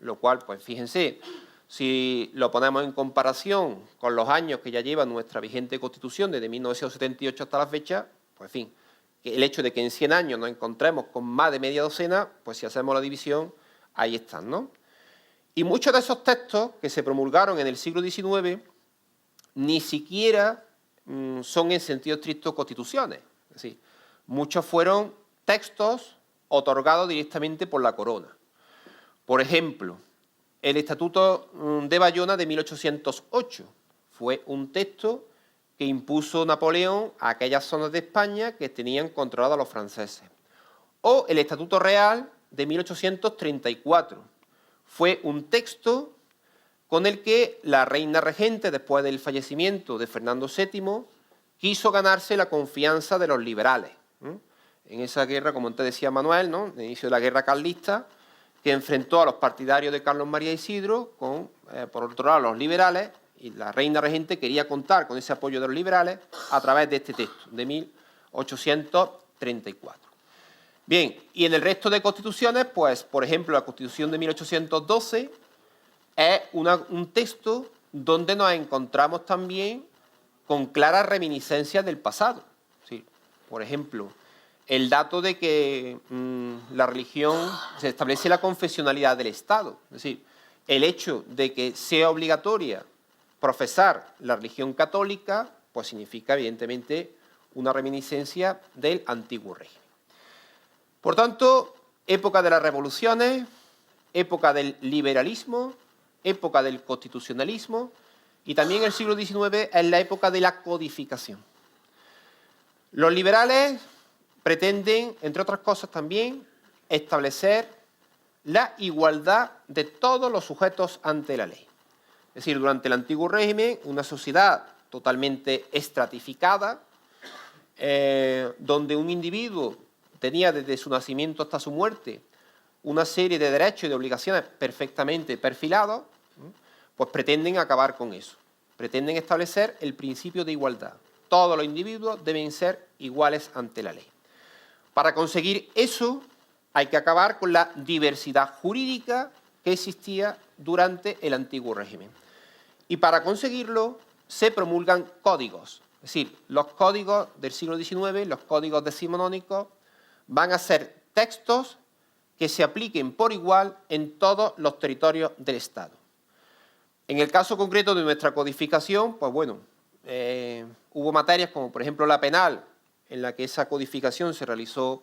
lo cual, pues fíjense, si lo ponemos en comparación con los años que ya lleva nuestra vigente Constitución, desde 1978 hasta la fecha, pues en fin, que el hecho de que en 100 años nos encontremos con más de media docena, pues si hacemos la división, ahí están, ¿no? Y muchos de esos textos que se promulgaron en el siglo XIX ni siquiera son en sentido estricto constituciones. Es decir, muchos fueron textos otorgados directamente por la corona. Por ejemplo, el Estatuto de Bayona de 1808 fue un texto que impuso Napoleón a aquellas zonas de España que tenían controlados a los franceses. O el Estatuto Real de 1834 fue un texto con el que la reina regente, después del fallecimiento de Fernando VII, quiso ganarse la confianza de los liberales. En esa guerra, como antes decía Manuel, ¿no?, el inicio de la guerra carlista, que enfrentó a los partidarios de Carlos María Isidro con, por otro lado, los liberales, y la reina regente quería contar con ese apoyo de los liberales a través de este texto, de 1834. Bien, y en el resto de constituciones, pues, por ejemplo, la Constitución de 1812 es un texto donde nos encontramos también con claras reminiscencias del pasado. Sí, por ejemplo, el dato de que la religión, se establece la confesionalidad del Estado. Es decir, el hecho de que sea obligatoria profesar la religión católica, pues significa evidentemente una reminiscencia del antiguo régimen. Por tanto, época de las revoluciones, época del liberalismo, época del constitucionalismo, y también el siglo XIX es la época de la codificación. Los liberales pretenden, entre otras cosas también, establecer la igualdad de todos los sujetos ante la ley. Es decir, durante el antiguo régimen, una sociedad totalmente estratificada, donde un individuo tenía desde su nacimiento hasta su muerte una serie de derechos y de obligaciones perfectamente perfilados, pues pretenden acabar con eso. Pretenden establecer el principio de igualdad. Todos los individuos deben ser iguales ante la ley. Para conseguir eso hay que acabar con la diversidad jurídica que existía durante el antiguo régimen. Y para conseguirlo se promulgan códigos. Es decir, los códigos del siglo XIX, los códigos decimonónicos, van a ser textos que se apliquen por igual en todos los territorios del Estado. En el caso concreto de nuestra codificación, pues bueno, hubo materias como por ejemplo la penal, en la que esa codificación se realizó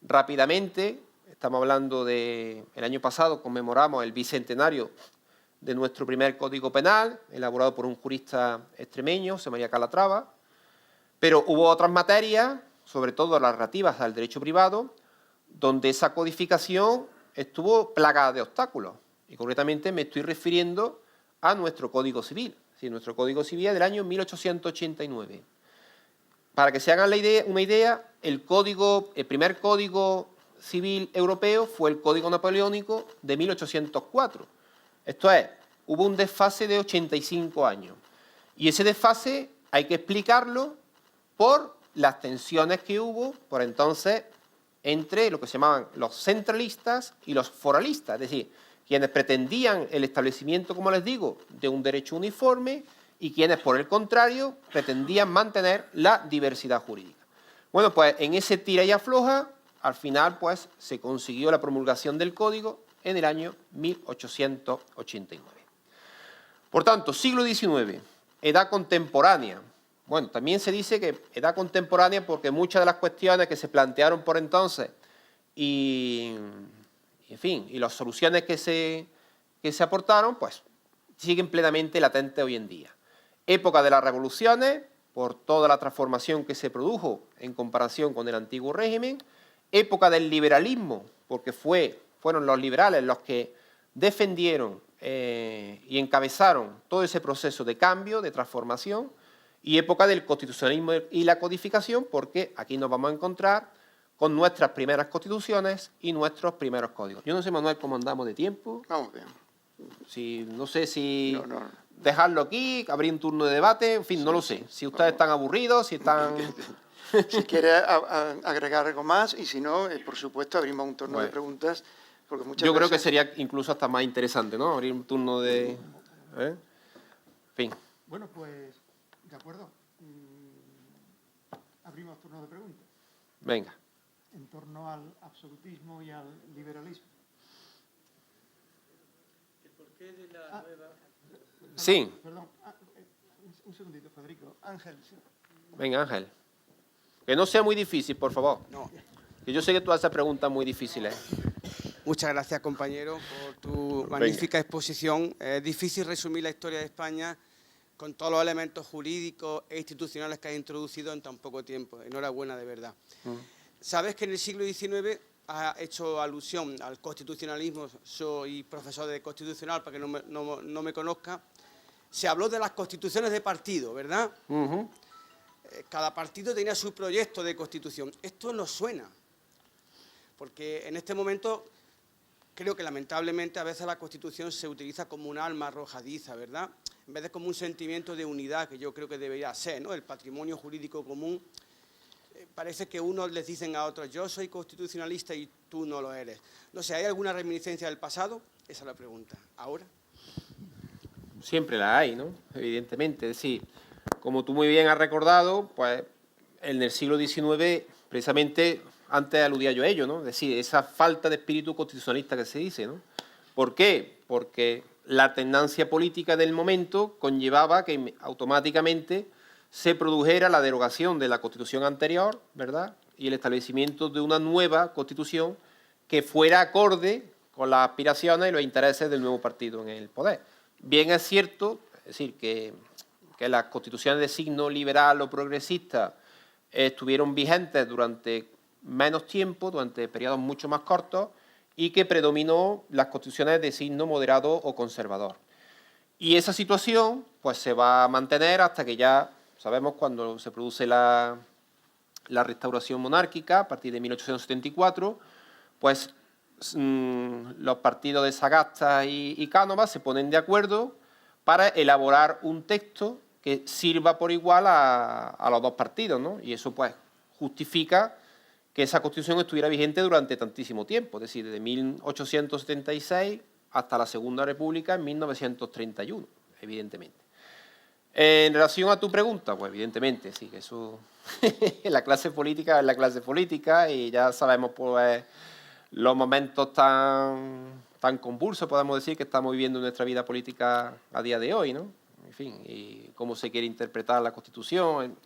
rápidamente. Estamos hablando de, el año pasado conmemoramos el bicentenario de nuestro primer Código Penal, elaborado por un jurista extremeño, José María Calatrava, pero hubo otras materias, sobre todo las relativas al derecho privado, donde esa codificación estuvo plagada de obstáculos. Y concretamente me estoy refiriendo a nuestro Código Civil. Sí, nuestro Código Civil es del año 1889. Para que se hagan una idea, el primer Código Civil europeo fue el Código Napoleónico de 1804. Esto es, hubo un desfase de 85 años. Y ese desfase hay que explicarlo por las tensiones que hubo por entonces entre lo que se llamaban los centralistas y los foralistas, es decir, quienes pretendían el establecimiento, como les digo, de un derecho uniforme y quienes, por el contrario, pretendían mantener la diversidad jurídica. Bueno, pues en ese tira y afloja, al final, pues, se consiguió la promulgación del Código en el año 1889. Por tanto, siglo XIX, edad contemporánea. Bueno, también se dice que edad contemporánea porque muchas de las cuestiones que se plantearon por entonces y en fin, y las soluciones que se aportaron, pues siguen plenamente latentes hoy en día. Época de las revoluciones, por toda la transformación que se produjo en comparación con el antiguo régimen. Época del liberalismo, porque fueron los liberales los que defendieron y encabezaron todo ese proceso de cambio, de transformación. Y época del constitucionalismo y la codificación, porque aquí nos vamos a encontrar con nuestras primeras constituciones y nuestros primeros códigos. Yo no sé, Manuel, cómo andamos de tiempo. Vamos bien. No sé si No. dejarlo aquí, abrir un turno de debate, en fin, no lo sé. Si ustedes están aburridos, si están... Si quiere agregar algo más y si no, por supuesto, abrimos un turno de preguntas. Porque muchas Yo creo que veces... sería incluso hasta más interesante, ¿no? Abrir un turno de... En fin. Bueno, pues, de acuerdo. Abrimos turno de preguntas. Venga. En torno al absolutismo y al liberalismo. ¿El porqué de la nueva...? Sí. Perdón, un segundito, Federico. Ángel. Sí. Venga, Ángel. Que no sea muy difícil, por favor. No. Que yo sé que tú haces preguntas muy difíciles. Muchas gracias, compañero, por tu magnífica exposición. Es difícil resumir la historia de España con todos los elementos jurídicos e institucionales que has introducido en tan poco tiempo. Enhorabuena, de verdad. Sabes que en el siglo XIX has hecho alusión al constitucionalismo. Soy profesor de constitucional, para que no me conozca. Se habló de las constituciones de partido, ¿verdad? Cada partido tenía su proyecto de constitución. Esto nos suena, porque en este momento creo que lamentablemente a veces la Constitución se utiliza como un arma arrojadiza, ¿verdad? En vez de como un sentimiento de unidad, que yo creo que debería ser, ¿no? El patrimonio jurídico común. Parece que unos les dicen a otros, yo soy constitucionalista y tú no lo eres. No sé, ¿hay alguna reminiscencia del pasado? Esa es la pregunta. ¿Ahora? Siempre la hay, ¿no? Evidentemente. Es decir, como tú muy bien has recordado, pues en el siglo XIX, precisamente, antes aludía yo a ello, ¿no? Es decir, esa falta de espíritu constitucionalista que se dice, ¿no? ¿Por qué? Porque la tendencia política del momento conllevaba que automáticamente se produjera la derogación de la Constitución anterior, ¿verdad? Y el establecimiento de una nueva Constitución que fuera acorde con las aspiraciones y los intereses del nuevo partido en el poder. Bien es cierto, es decir, que las constituciones de signo liberal o progresista estuvieron vigentes durante menos tiempo, durante periodos mucho más cortos, y que predominó las constituciones de signo moderado o conservador. Y esa situación pues se va a mantener hasta que ya sabemos cuando se produce la restauración monárquica, a partir de 1874, pues los partidos de Sagasta y Cánovas se ponen de acuerdo para elaborar un texto que sirva por igual a los dos partidos, ¿no? Y eso pues justifica que esa Constitución estuviera vigente durante tantísimo tiempo, es decir, desde 1876 hasta la Segunda República en 1931, evidentemente. En relación a tu pregunta, pues evidentemente, sí, que eso, la clase política es la clase política y ya sabemos pues los momentos tan convulsos, podemos decir, que estamos viviendo en nuestra vida política a día de hoy, ¿no? En fin, y cómo se quiere interpretar la Constitución.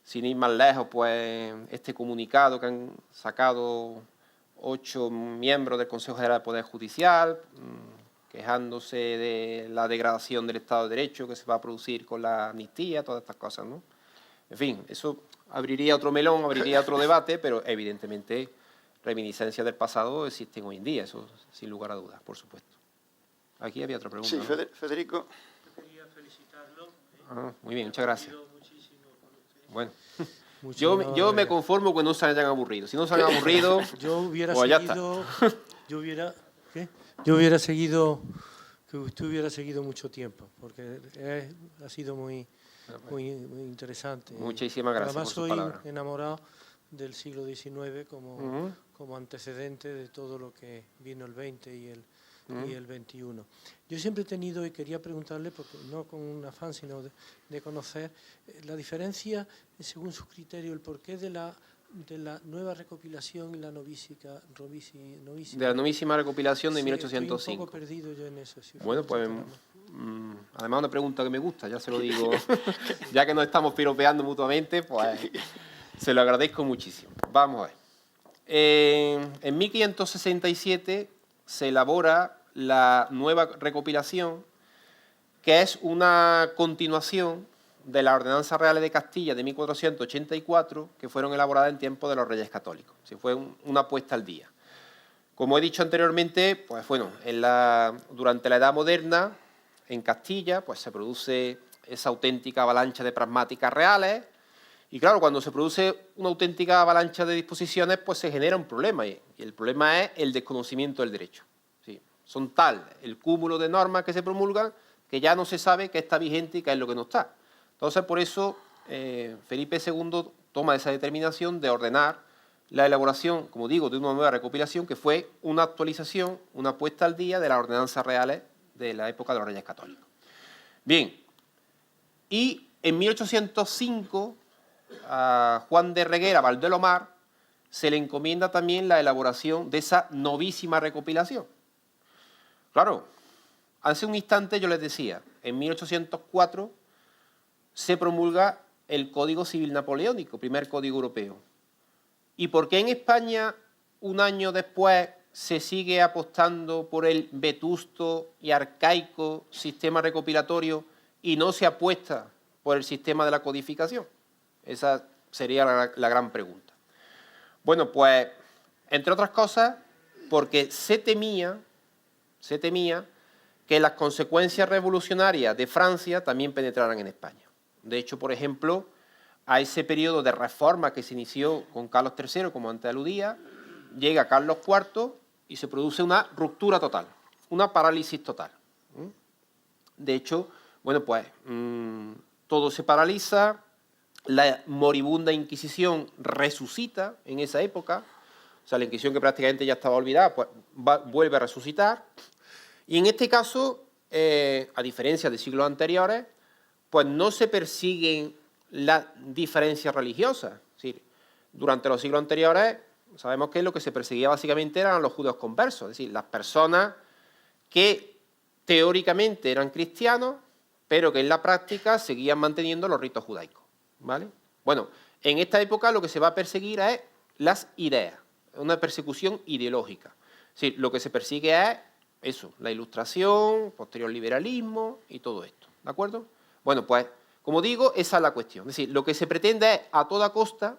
Sin ir más lejos, pues este comunicado que han sacado 8 miembros del Consejo General del Poder Judicial, quejándose de la degradación del Estado de Derecho que se va a producir con la amnistía, todas estas cosas, ¿no? En fin, eso abriría otro melón, abriría otro debate, pero evidentemente reminiscencias del pasado existen hoy en día, eso sin lugar a dudas, por supuesto. Aquí había otra pregunta. Sí, ¿no? Federico. Yo quería felicitarlo. Muy bien, muchas gracias. Muchísimo con usted. Bueno, Mucho yo me conformo que no se hayan aburrido. Si no se han aburrido, Yo hubiera pues ya seguido, yo hubiera seguido, que usted hubiera seguido mucho tiempo, porque ha sido muy interesante. Muchísimas gracias Además por sus soy palabras. enamorado del siglo XIX como, Ujú. como antecedente de todo lo que vino el 20 y el 21. Yo siempre he tenido, y quería preguntarle, porque no con un afán, sino de conocer la diferencia, según su criterio, el porqué de la nueva recopilación y la novísima. De la novísima recopilación de Sí, 1805. estoy un poco perdido yo en eso. Si Bueno, usted pues está- además una pregunta que me gusta, ya se lo digo, ya que nos estamos piropeando mutuamente, pues se lo agradezco muchísimo. Vamos a ver. En 1567 se elabora la nueva recopilación, que es una continuación de las ordenanzas reales de Castilla de 1484, que fueron elaboradas en tiempos de los Reyes Católicos. Sí, fue una puesta al día. Como he dicho anteriormente, pues bueno, durante la Edad Moderna, en Castilla, pues se produce esa auténtica avalancha de pragmáticas reales, y claro, cuando se produce una auténtica avalancha de disposiciones, pues se genera un problema, y el problema es el desconocimiento del derecho. Sí, son tal el cúmulo de normas que se promulgan que ya no se sabe qué está vigente y qué es lo que no está. Entonces, por eso, Felipe II toma esa determinación de ordenar la elaboración, como digo, de una nueva recopilación que fue una actualización, una puesta al día de las ordenanzas reales de la época de los Reyes Católicos. Bien, y en 1805 a Juan de Reguera Valdelomar se le encomienda también la elaboración de esa novísima recopilación. Claro, hace un instante yo les decía, en 1804 se promulga el Código Civil Napoleónico, primer código europeo. ¿Y por qué en España, un año después, se sigue apostando por el vetusto y arcaico sistema recopilatorio y no se apuesta por el sistema de la codificación? Esa sería la gran pregunta. Bueno, pues, entre otras cosas, porque se temía que las consecuencias revolucionarias de Francia también penetraran en España. De hecho, por ejemplo, a ese periodo de reforma que se inició con Carlos III, como antes aludía, llega Carlos IV y se produce una ruptura total, una parálisis total. De hecho, bueno, pues todo se paraliza, la moribunda Inquisición resucita en esa época, o sea, la Inquisición que prácticamente ya estaba olvidada, pues vuelve a resucitar, y en este caso, a diferencia de siglos anteriores, pues no se persiguen las diferencias religiosas. Es decir, durante los siglos anteriores sabemos que lo que se perseguía básicamente eran los judíos conversos, es decir, las personas que teóricamente eran cristianos, pero que en la práctica seguían manteniendo los ritos judaicos, ¿vale? Bueno, en esta época lo que se va a perseguir es las ideas, una persecución ideológica. Es decir, lo que se persigue es eso, la Ilustración, posterior liberalismo y todo esto, ¿de acuerdo? Bueno, pues, como digo, esa es la cuestión. Es decir, lo que se pretende es, a toda costa,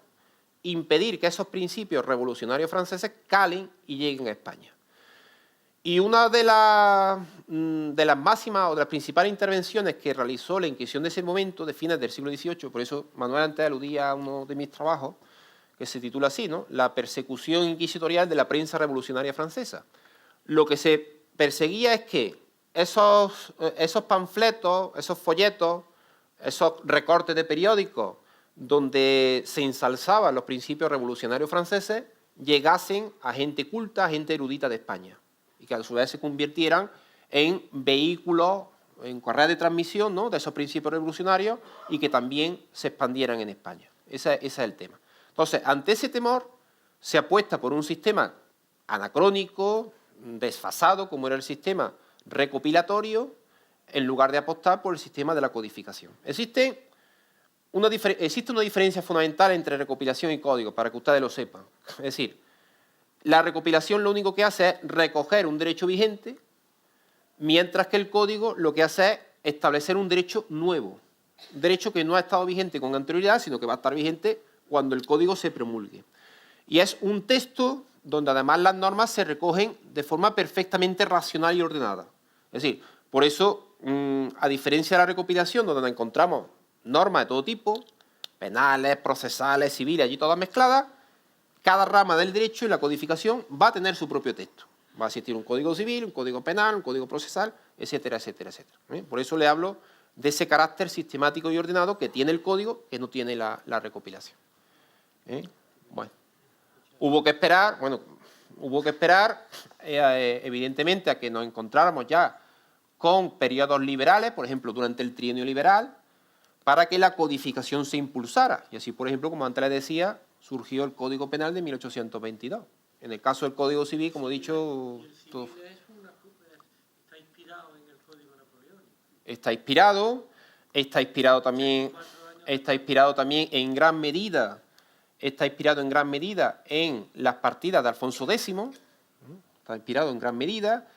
impedir que esos principios revolucionarios franceses calen y lleguen a España. Y una de las máximas o de las principales intervenciones que realizó la Inquisición de ese momento, de fines del siglo XVIII, por eso Manuel antes aludía a uno de mis trabajos, que se titula así, ¿no? La persecución inquisitorial de la prensa revolucionaria francesa. Lo que se perseguía es que esos panfletos, esos folletos, esos recortes de periódicos donde se ensalzaban los principios revolucionarios franceses, llegasen a gente culta, a gente erudita de España, y que a su vez se convirtieran en vehículos, en correas de transmisión, ¿no?, de esos principios revolucionarios, y que también se expandieran en España. Ese es el tema. Entonces, ante ese temor, se apuesta por un sistema anacrónico, desfasado, como era el sistema recopilatorio, en lugar de apostar por el sistema de la codificación. Existe una diferencia fundamental entre recopilación y código, para que ustedes lo sepan. Es decir, la recopilación lo único que hace es recoger un derecho vigente, mientras que el código lo que hace es establecer un derecho nuevo, un derecho que no ha estado vigente con anterioridad, sino que va a estar vigente cuando el código se promulgue. Y es un texto donde además las normas se recogen de forma perfectamente racional y ordenada. Es decir, por eso, a diferencia de la recopilación, donde encontramos normas de todo tipo, penales, procesales, civiles, allí todas mezcladas, cada rama del derecho y la codificación va a tener su propio texto. Va a existir un código civil, un código penal, un código procesal, etcétera, etcétera, etcétera. Por eso le hablo de ese carácter sistemático y ordenado que tiene el código, que no tiene la recopilación. Bueno, hubo que esperar, evidentemente, a que nos encontráramos ya con periodos liberales, por ejemplo, durante el trienio liberal, para que la codificación se impulsara. Y así, por ejemplo, como antes les decía, surgió el Código Penal de 1822. En el caso del Código Civil, como he dicho... Está inspirado en el Código Napoleónico. Está inspirado también en gran medida en las partidas de Alfonso X, está inspirado en gran medida,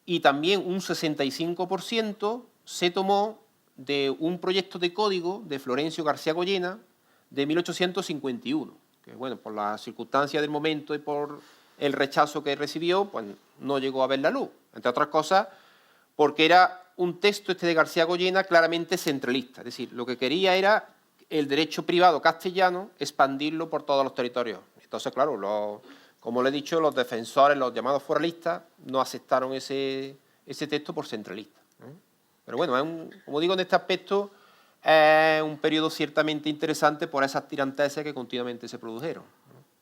y también un 65% se tomó de un proyecto de código de Florencio García Goyena de 1851, que bueno, por las circunstancias del momento y por el rechazo que recibió, pues no llegó a ver la luz, entre otras cosas porque era un texto de García Goyena claramente centralista, es decir, lo que quería era el derecho privado castellano expandirlo por todos los territorios. Entonces, claro, como le he dicho, los defensores, los llamados foralistas, no aceptaron ese texto por centralista. Pero bueno, como digo, en este aspecto es un periodo ciertamente interesante por esas tiranteses que continuamente se produjeron.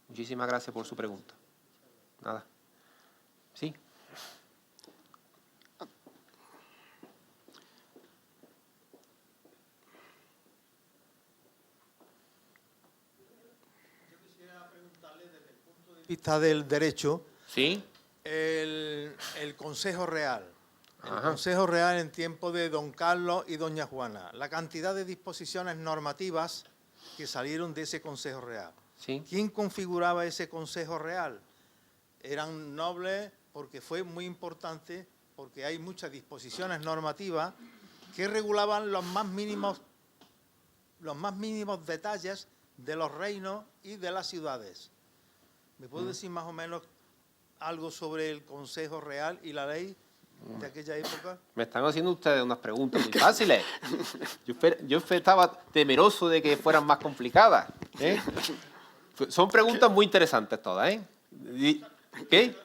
Muchísimas gracias por su pregunta. Nada. Sí. Vista del derecho, ¿Sí? el Consejo Real. El Ajá. Consejo Real en tiempo de don Carlos y doña Juana. La cantidad de disposiciones normativas que salieron de ese Consejo Real. Sí. ¿Quién configuraba ese Consejo Real? Eran nobles porque fue muy importante, porque hay muchas disposiciones normativas que regulaban los más mínimos detalles de los reinos y de las ciudades. ¿Me puede decir más o menos algo sobre el Consejo Real y la ley de aquella época? Me están haciendo ustedes unas preguntas muy fáciles. Yo estaba temeroso de que fueran más complicadas. Son preguntas muy interesantes todas. ¿Qué?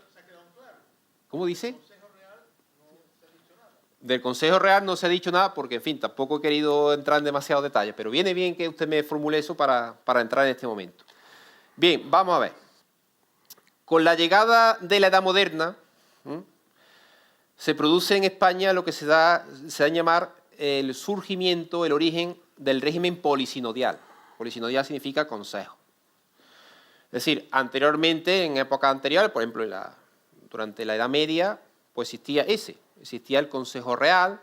¿Cómo dice? Del Consejo Real no se ha dicho nada porque, en fin, tampoco he querido entrar en demasiados detalles, pero viene bien que usted me formule eso para entrar en este momento. Bien, vamos a ver. Con la llegada de la Edad Moderna, se produce en España lo que se da a llamar el surgimiento, el origen del régimen polisinodial. Polisinodial significa consejo. Es decir, anteriormente, en épocas anteriores, por ejemplo, durante la Edad Media, pues existía el Consejo Real,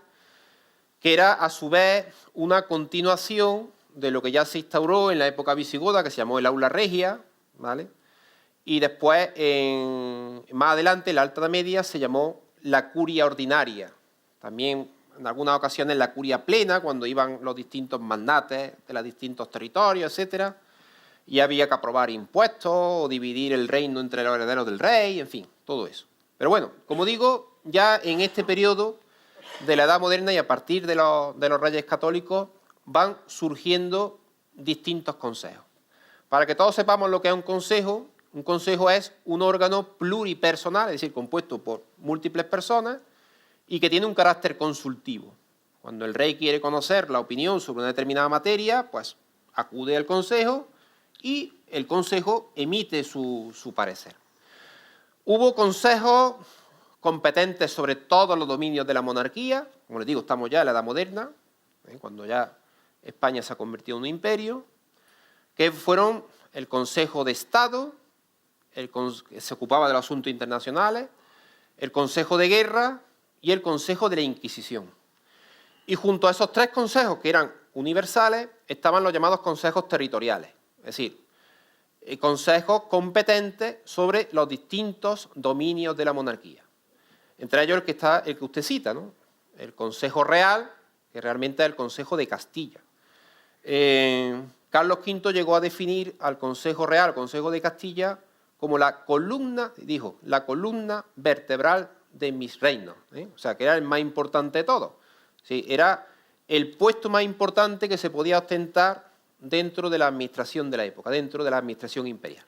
que era a su vez una continuación de lo que ya se instauró en la época visigoda, que se llamó el Aula Regia, ¿vale? Y después, más adelante, en la Alta Edad Media, se llamó la Curia Ordinaria. También, en algunas ocasiones, la Curia Plena, cuando iban los distintos magnates de los distintos territorios, etcétera, y había que aprobar impuestos o dividir el reino entre los herederos del rey, en fin, todo eso. Pero bueno, como digo, ya en este periodo de la Edad Moderna y a partir de los reyes católicos van surgiendo distintos consejos. Para que todos sepamos lo que es un consejo es un órgano pluripersonal, es decir, compuesto por múltiples personas y que tiene un carácter consultivo. Cuando el rey quiere conocer la opinión sobre una determinada materia, pues acude al consejo y el consejo emite su parecer. Hubo consejos competentes sobre todos los dominios de la monarquía, como les digo, estamos ya en la Edad Moderna, cuando ya España se ha convertido en un imperio, que fueron el Consejo de Estado, que se ocupaba de los asuntos internacionales, el Consejo de Guerra y el Consejo de la Inquisición. Y junto a esos tres consejos, que eran universales, estaban los llamados consejos territoriales, es decir, consejos competentes sobre los distintos dominios de la monarquía. Entre ellos el que usted cita, ¿no? El Consejo Real, que realmente es el Consejo de Castilla. Carlos V llegó a definir al Consejo Real, Consejo de Castilla, como la columna, dijo, la columna vertebral de mis reinos, o sea, que era el más importante de todos. Sí, era el puesto más importante que se podía ostentar dentro de la administración de la época, dentro de la administración imperial.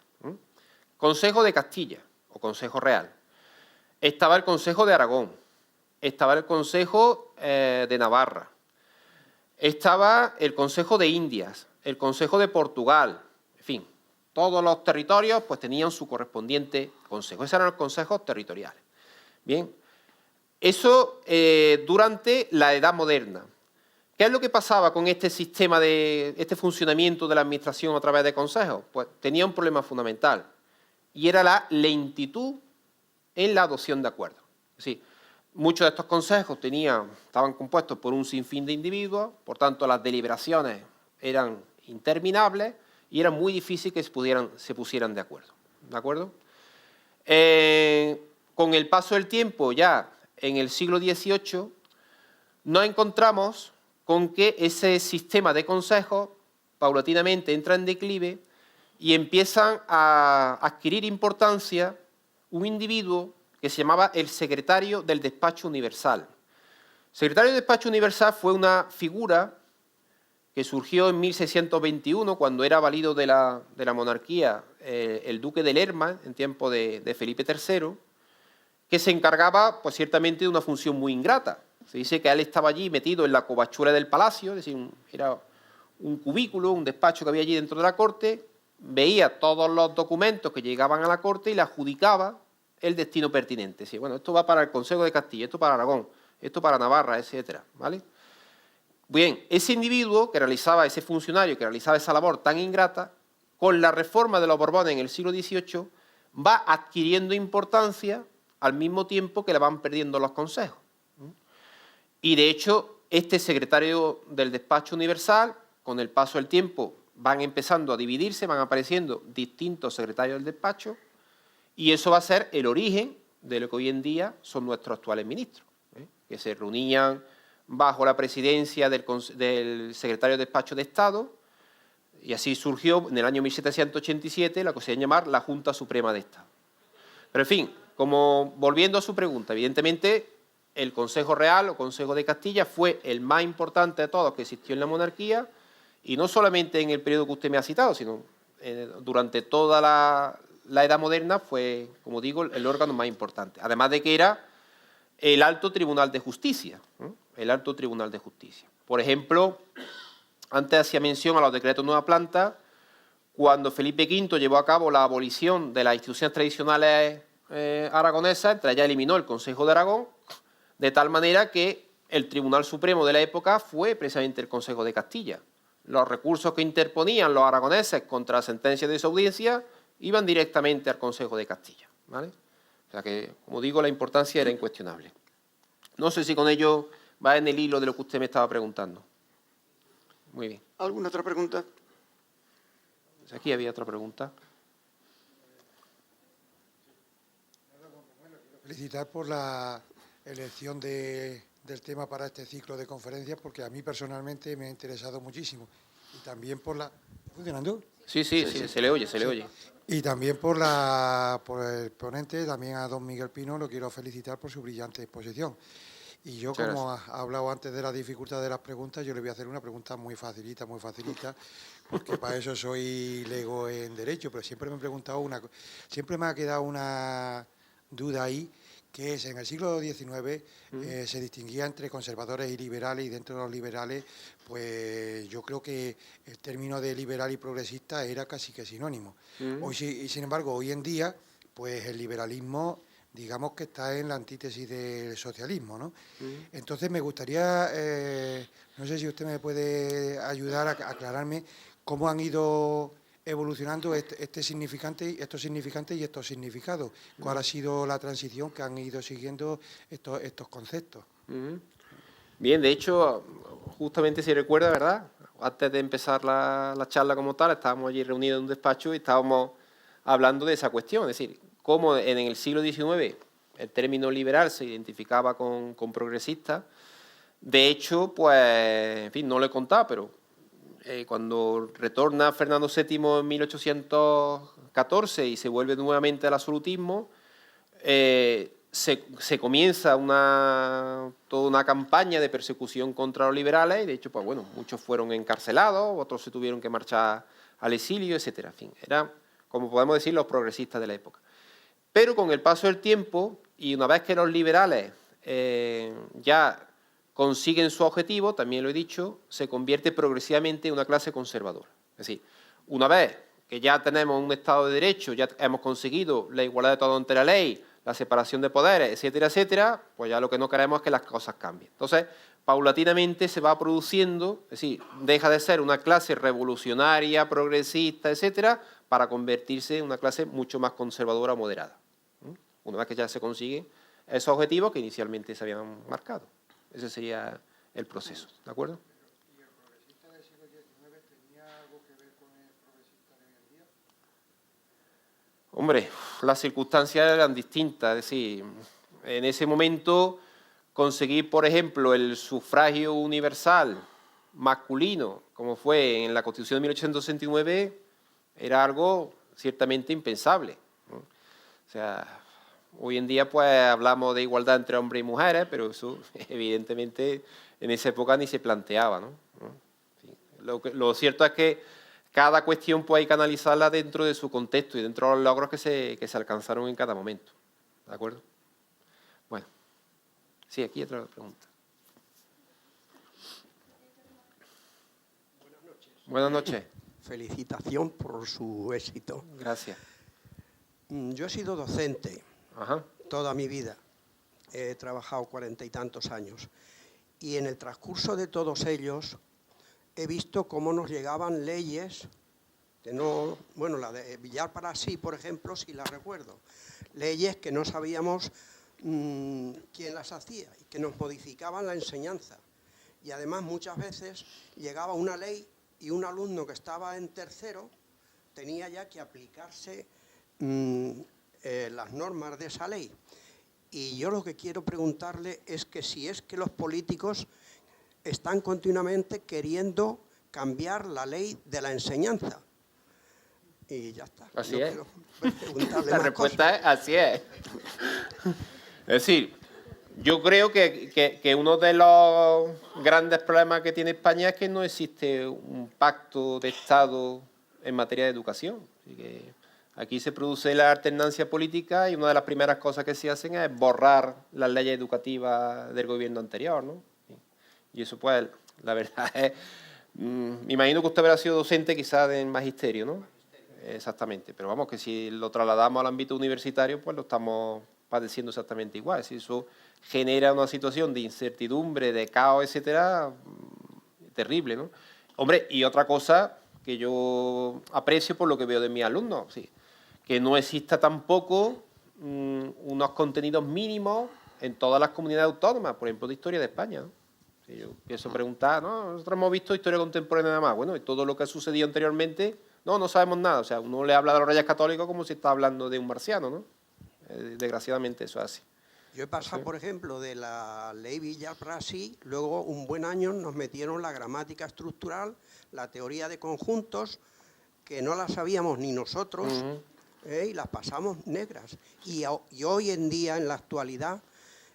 Consejo de Castilla, o Consejo Real. Estaba el Consejo de Aragón, estaba el Consejo de Navarra, estaba el Consejo de Indias, el Consejo de Portugal, en fin, todos los territorios pues tenían su correspondiente consejo. Esos eran los consejos territoriales. Bien, eso durante la Edad Moderna. ¿Qué es lo que pasaba con este sistema este funcionamiento de la administración a través de consejos? Pues tenía un problema fundamental y era la lentitud en la adopción de acuerdos. Es decir, muchos de estos consejos estaban compuestos por un sinfín de individuos, por tanto las deliberaciones eran interminables y era muy difícil que se pusieran de acuerdo. ¿De acuerdo? Con el paso del tiempo, ya en el siglo XVIII, nos encontramos con que ese sistema de consejos paulatinamente entra en declive y empiezan a adquirir importancia un individuo que se llamaba el secretario del Despacho Universal. El secretario del Despacho Universal fue una figura que surgió en 1621, cuando era valido de la monarquía el duque de Lerma, en tiempo de Felipe III, que se encargaba, pues ciertamente, de una función muy ingrata. Se dice que él estaba allí metido en la covachuela del palacio, es decir, era un cubículo, un despacho que había allí dentro de la corte, veía todos los documentos que llegaban a la corte y le adjudicaba el destino pertinente. Sí, bueno, esto va para el Consejo de Castilla, esto para Aragón, esto para Navarra, etcétera, ¿vale? Bien, ese individuo que realizaba, ese funcionario que realizaba esa labor tan ingrata, con la reforma de los Borbones en el siglo XVIII, va adquiriendo importancia al mismo tiempo que le van perdiendo los consejos. Y de hecho, este secretario del Despacho Universal, con el paso del tiempo, van empezando a dividirse, van apareciendo distintos secretarios del despacho, y eso va a ser el origen de lo que hoy en día son nuestros actuales ministros, que se reunían bajo la presidencia del secretario de Despacho de Estado, y así surgió en el año 1787 lo que se llama la Junta Suprema de Estado. Pero en fin, como volviendo a su pregunta, evidentemente el Consejo Real o Consejo de Castilla fue el más importante de todos que existió en la monarquía, y no solamente en el periodo que usted me ha citado, sino durante toda la Edad Moderna fue, como digo, el órgano más importante. Además de que era el Alto Tribunal de Justicia, el Alto Tribunal de Justicia. Por ejemplo, antes hacía mención a los decretos Nueva Planta, cuando Felipe V llevó a cabo la abolición de las instituciones tradicionales aragonesas, entre ellas eliminó el Consejo de Aragón, de tal manera que el Tribunal Supremo de la época fue precisamente el Consejo de Castilla. Los recursos que interponían los aragoneses contra la sentencia de desobediencia iban directamente al Consejo de Castilla, ¿vale? O sea que, como digo, la importancia era incuestionable. No sé si con ello va en el hilo de lo que usted me estaba preguntando. Muy bien. ¿Alguna otra pregunta? Aquí había otra pregunta. Felicitar por la elección del tema para este ciclo de conferencias, porque a mí personalmente me ha interesado muchísimo. Y también por la... ¿Está funcionando? Sí, se le oye, se le oye. Y también por el ponente, también a don Miguel Pino, lo quiero felicitar por su brillante exposición. Y yo, Muchas como ha hablado antes de la dificultad de las preguntas, yo le voy a hacer una pregunta muy facilita, porque para eso soy lego en Derecho, pero siempre me he preguntado siempre me ha quedado una duda ahí, que es, en el siglo XIX se distinguía entre conservadores y liberales, y dentro de los liberales, pues yo creo que el término de liberal y progresista era casi que sinónimo. Y sin embargo, hoy en día, pues el liberalismo, digamos que está en la antítesis del socialismo, ¿no? Entonces me gustaría, no sé si usted me puede ayudar a aclararme cómo han ido evolucionando estos significantes y estos significados. ¿Cuál ha sido la transición que han ido siguiendo estos conceptos? Bien, de hecho, justamente si recuerda, ¿verdad? Antes de empezar la charla como tal, estábamos allí reunidos en un despacho y estábamos hablando de esa cuestión, es decir, cómo en el siglo XIX el término liberal se identificaba con progresista. De hecho, pues, en fin, no lo he contado, pero cuando retorna Fernando VII en 1814 y se vuelve nuevamente al absolutismo, se comienza toda una campaña de persecución contra los liberales, y de hecho, pues bueno, muchos fueron encarcelados, otros se tuvieron que marchar al exilio, etcétera. En fin, eran, como podemos decir, los progresistas de la época. Pero con el paso del tiempo, y una vez que los liberales ya consiguen su objetivo, también lo he dicho, se convierte progresivamente en una clase conservadora. Es decir, una vez que ya tenemos un Estado de Derecho, ya hemos conseguido la igualdad de todo ante la ley, la separación de poderes, etcétera, etcétera, pues ya lo que no queremos es que las cosas cambien. Entonces, paulatinamente se va produciendo, es decir, deja de ser una clase revolucionaria, progresista, etcétera, para convertirse en una clase mucho más conservadora o moderada. Una vez que ya se consiguen esos objetivos que inicialmente se habían marcado. Ese sería el proceso, ¿de acuerdo? ¿Y el progresista del siglo XIX tenía algo que ver con el progresista de hoy en día? Hombre, las circunstancias eran distintas, es decir, en ese momento conseguir, por ejemplo, el sufragio universal masculino, como fue en la Constitución de 1869, era algo ciertamente impensable, ¿no? O sea, hoy en día pues hablamos de igualdad entre hombres y mujeres, pero eso evidentemente en esa época ni se planteaba, ¿no? Sí. Lo cierto es que cada cuestión pues hay que analizarla dentro de su contexto y dentro de los logros que se alcanzaron en cada momento, ¿de acuerdo? Bueno, sí, aquí otra pregunta. Buenas noches. Buenas noches. Felicitación por su éxito. Gracias. Yo he sido docente toda mi vida. He trabajado 40 y tantos años. Y en el transcurso de todos ellos he visto cómo nos llegaban leyes, bueno, la de Villar para sí, por ejemplo, sí la recuerdo. Leyes que no sabíamos quién las hacía y que nos modificaban la enseñanza. Y además muchas veces llegaba una ley y un alumno que estaba en tercero tenía ya que aplicarse las normas de esa ley. Y yo lo que quiero preguntarle es que si es que los políticos están continuamente queriendo cambiar la ley de la enseñanza. Y ya está. Así no es. Preguntarle La más respuesta cosas. es así es. Es decir, yo creo que uno de los grandes problemas que tiene España es que no existe un pacto de Estado en materia de educación. Así que aquí se produce la alternancia política y una de las primeras cosas que se hacen es borrar las leyes educativas del gobierno anterior, ¿no? Y eso, pues, la verdad es... me imagino que usted habrá sido docente quizás en magisterio, ¿no? Exactamente, pero vamos, que si lo trasladamos al ámbito universitario, pues lo estamos padeciendo exactamente igual. Es decir, eso genera una situación de incertidumbre, de caos, etcétera, terrible, ¿no? Hombre, y otra cosa que yo aprecio por lo que veo de mis alumnos, sí, que no exista tampoco unos contenidos mínimos en todas las comunidades autónomas, por ejemplo, de historia de España, ¿no? Si yo pienso preguntar, no, nosotros hemos visto historia contemporánea nada más, bueno, y todo lo que ha sucedido anteriormente, no sabemos nada, o sea, uno le habla de los Reyes Católicos como si está hablando de un marciano, ¿no? Desgraciadamente eso es así. Yo he pasado, ¿Sí? por ejemplo, de la ley Villar Prasí, luego un buen año nos metieron la gramática estructural, la teoría de conjuntos, que no la sabíamos ni nosotros, y las pasamos negras. Y hoy en día, en la actualidad,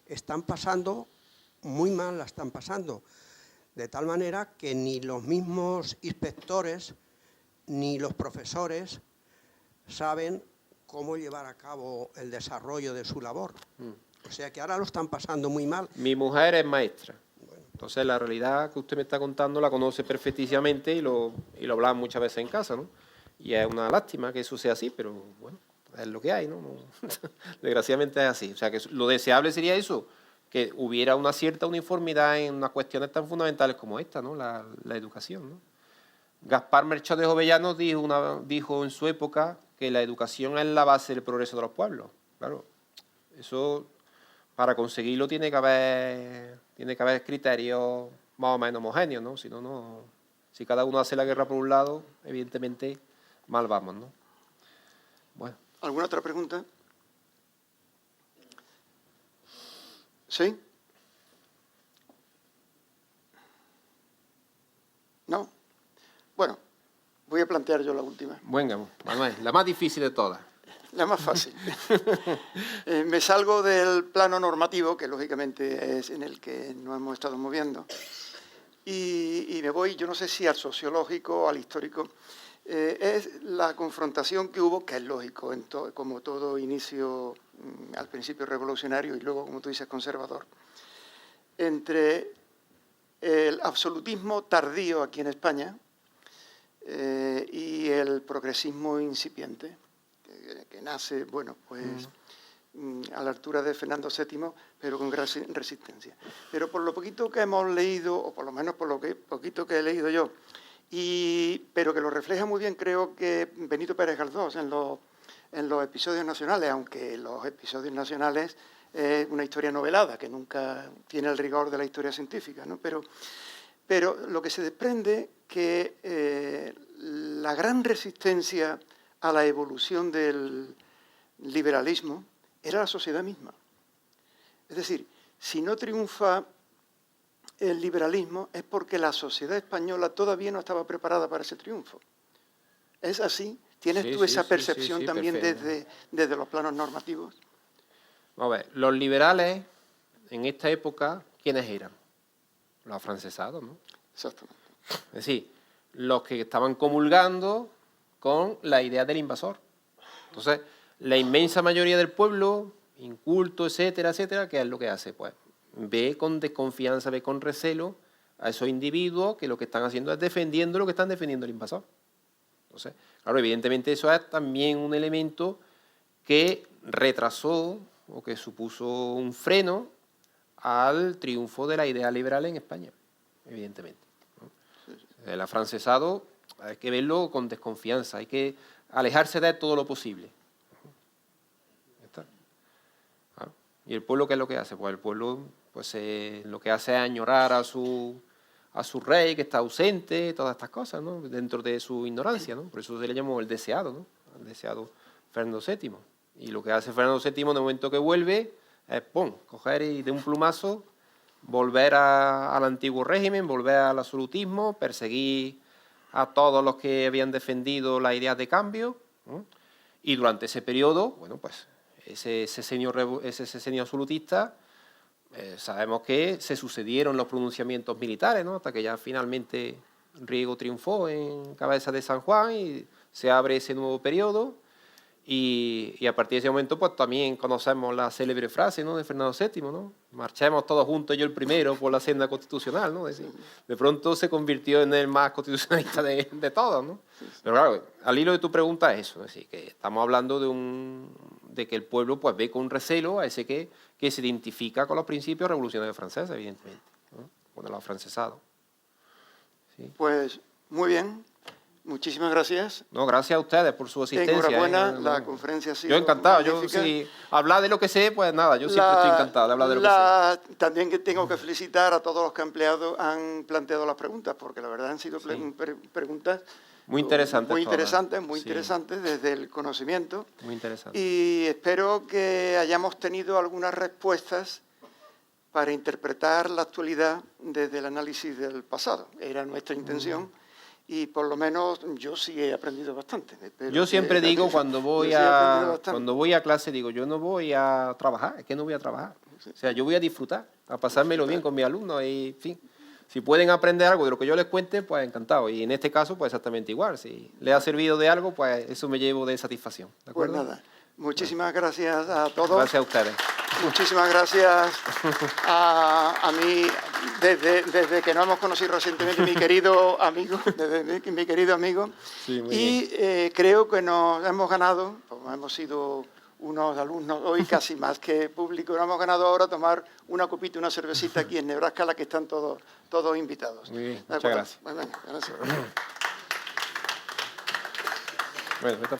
están pasando muy mal la están pasando, de tal manera que ni los mismos inspectores ni los profesores saben cómo llevar a cabo el desarrollo de su labor. O sea que ahora lo están pasando muy mal. Mi mujer es maestra. Entonces la realidad que usted me está contando la conoce perfectísimamente y lo hablamos muchas veces en casa, ¿no? Y es una lástima que eso sea así, pero bueno, es lo que hay, ¿no? Desgraciadamente es así. O sea que lo deseable sería eso, que hubiera una cierta uniformidad en unas cuestiones tan fundamentales como esta, ¿no? La educación, ¿no? Gaspar Melchor de Jovellanos dijo en su época que la educación es la base del progreso de los pueblos. Claro, eso para conseguirlo tiene que haber criterios más o menos homogéneos, ¿no? Si no, si cada uno hace la guerra por un lado, evidentemente mal vamos, ¿no? Bueno. ¿Alguna otra pregunta? ¿Sí? ¿No? Bueno, voy a plantear yo la última. Venga, Manuel, la más difícil de todas. La más fácil. Me salgo del plano normativo, que lógicamente es en el que nos hemos estado moviendo, y me voy, yo no sé si al sociológico o al histórico. Es la confrontación que hubo, que es lógico, como todo inicio, al principio revolucionario y luego, como tú dices, conservador, entre el absolutismo tardío aquí en España y el progresismo incipiente, que nace, bueno, pues a la altura de Fernando VII, pero con gran resistencia. Pero por lo poquito que hemos leído, o por lo menos por lo poquito que he leído yo, pero que lo refleja muy bien, creo que Benito Pérez Galdós en los episodios nacionales, aunque los episodios nacionales es una historia novelada, que nunca tiene el rigor de la historia científica, ¿no? Pero lo que se desprende que la gran resistencia a la evolución del liberalismo era la sociedad misma. Es decir, si no triunfa el liberalismo es porque la sociedad española todavía no estaba preparada para ese triunfo. ¿Es así? ¿Tienes tú esa percepción también desde los planos normativos? Vamos a ver, los liberales en esta época, ¿quiénes eran? Los afrancesados, ¿no? Exactamente. Es decir, los que estaban comulgando con la idea del invasor. Entonces, la inmensa mayoría del pueblo, inculto, etcétera, etcétera, ¿qué es lo que hace? Pues ve con desconfianza, ve con recelo a esos individuos que lo que están haciendo es defendiendo lo que están defendiendo el invasor. Entonces, claro, evidentemente eso es también un elemento que retrasó o que supuso un freno al triunfo de la idea liberal en España, evidentemente, ¿no? El afrancesado hay que verlo con desconfianza, hay que alejarse de él todo lo posible. ¿Ah? ¿Y el pueblo qué es lo que hace? Pues el pueblo pues, lo que hace es añorar a su rey que está ausente, todas estas cosas, ¿no? Dentro de su ignorancia, ¿no? Por eso se le llamó el deseado, ¿no? El deseado Fernando VII. Y lo que hace Fernando VII en el momento que vuelve es, ¡pum!, coger y de un plumazo volver al antiguo régimen, volver al absolutismo, perseguir a todos los que habían defendido las ideas de cambio, ¿no? Y durante ese periodo, bueno, pues ese señor absolutista, sabemos que se sucedieron los pronunciamientos militares, ¿no? Hasta que ya finalmente Riego triunfó en Cabeza de San Juan y se abre ese nuevo periodo. Y a partir de ese momento, pues también conocemos la célebre frase, ¿no?, de Fernando VII, ¿no? Marchemos todos juntos, yo el primero, por la senda constitucional, ¿no? Es decir, de pronto se convirtió en el más constitucionalista de todos, ¿no? Pero claro, al hilo de tu pregunta es eso, es decir, que estamos hablando de que el pueblo pues ve con recelo a ese que se identifica con los principios revolucionarios franceses, evidentemente, ¿no? Con el afrancesado. ¿Sí? Pues muy bien. Muchísimas gracias. No, gracias a ustedes por su asistencia. Enhorabuena, la conferencia ha sido yo encantado. magnífica. Yo, si hablar de lo que sé, pues nada, yo siempre estoy encantado de hablar de lo que sé. También que tengo que felicitar a todos los que han planteado las preguntas, porque la verdad han sido preguntas muy interesantes. Muy interesantes desde el conocimiento. Muy interesantes. Y espero que hayamos tenido algunas respuestas para interpretar la actualidad desde el análisis del pasado. Era nuestra intención. Y por lo menos yo sí he aprendido bastante. Yo siempre digo, cuando voy a clase, digo, yo no voy a trabajar, es que no voy a trabajar. O sea, yo voy a disfrutar, a pasármelo bien con mis alumnos y, en fin, si pueden aprender algo de lo que yo les cuente, pues encantado. Y en este caso, pues exactamente igual. Si les ha servido de algo, pues eso me llevo de satisfacción. ¿De acuerdo? Pues nada, muchísimas gracias a todos. Gracias a ustedes. Muchísimas gracias a mí, desde que nos hemos conocido recientemente, mi querido amigo, Sí, muy y creo que nos hemos ganado, como hemos sido unos alumnos hoy casi más que público, nos hemos ganado ahora tomar una copita, una cervecita aquí en Nebraska, a la que están todos invitados. Muy bien, ¿De muchas acuerdo? gracias. Bueno, gracias. Bueno,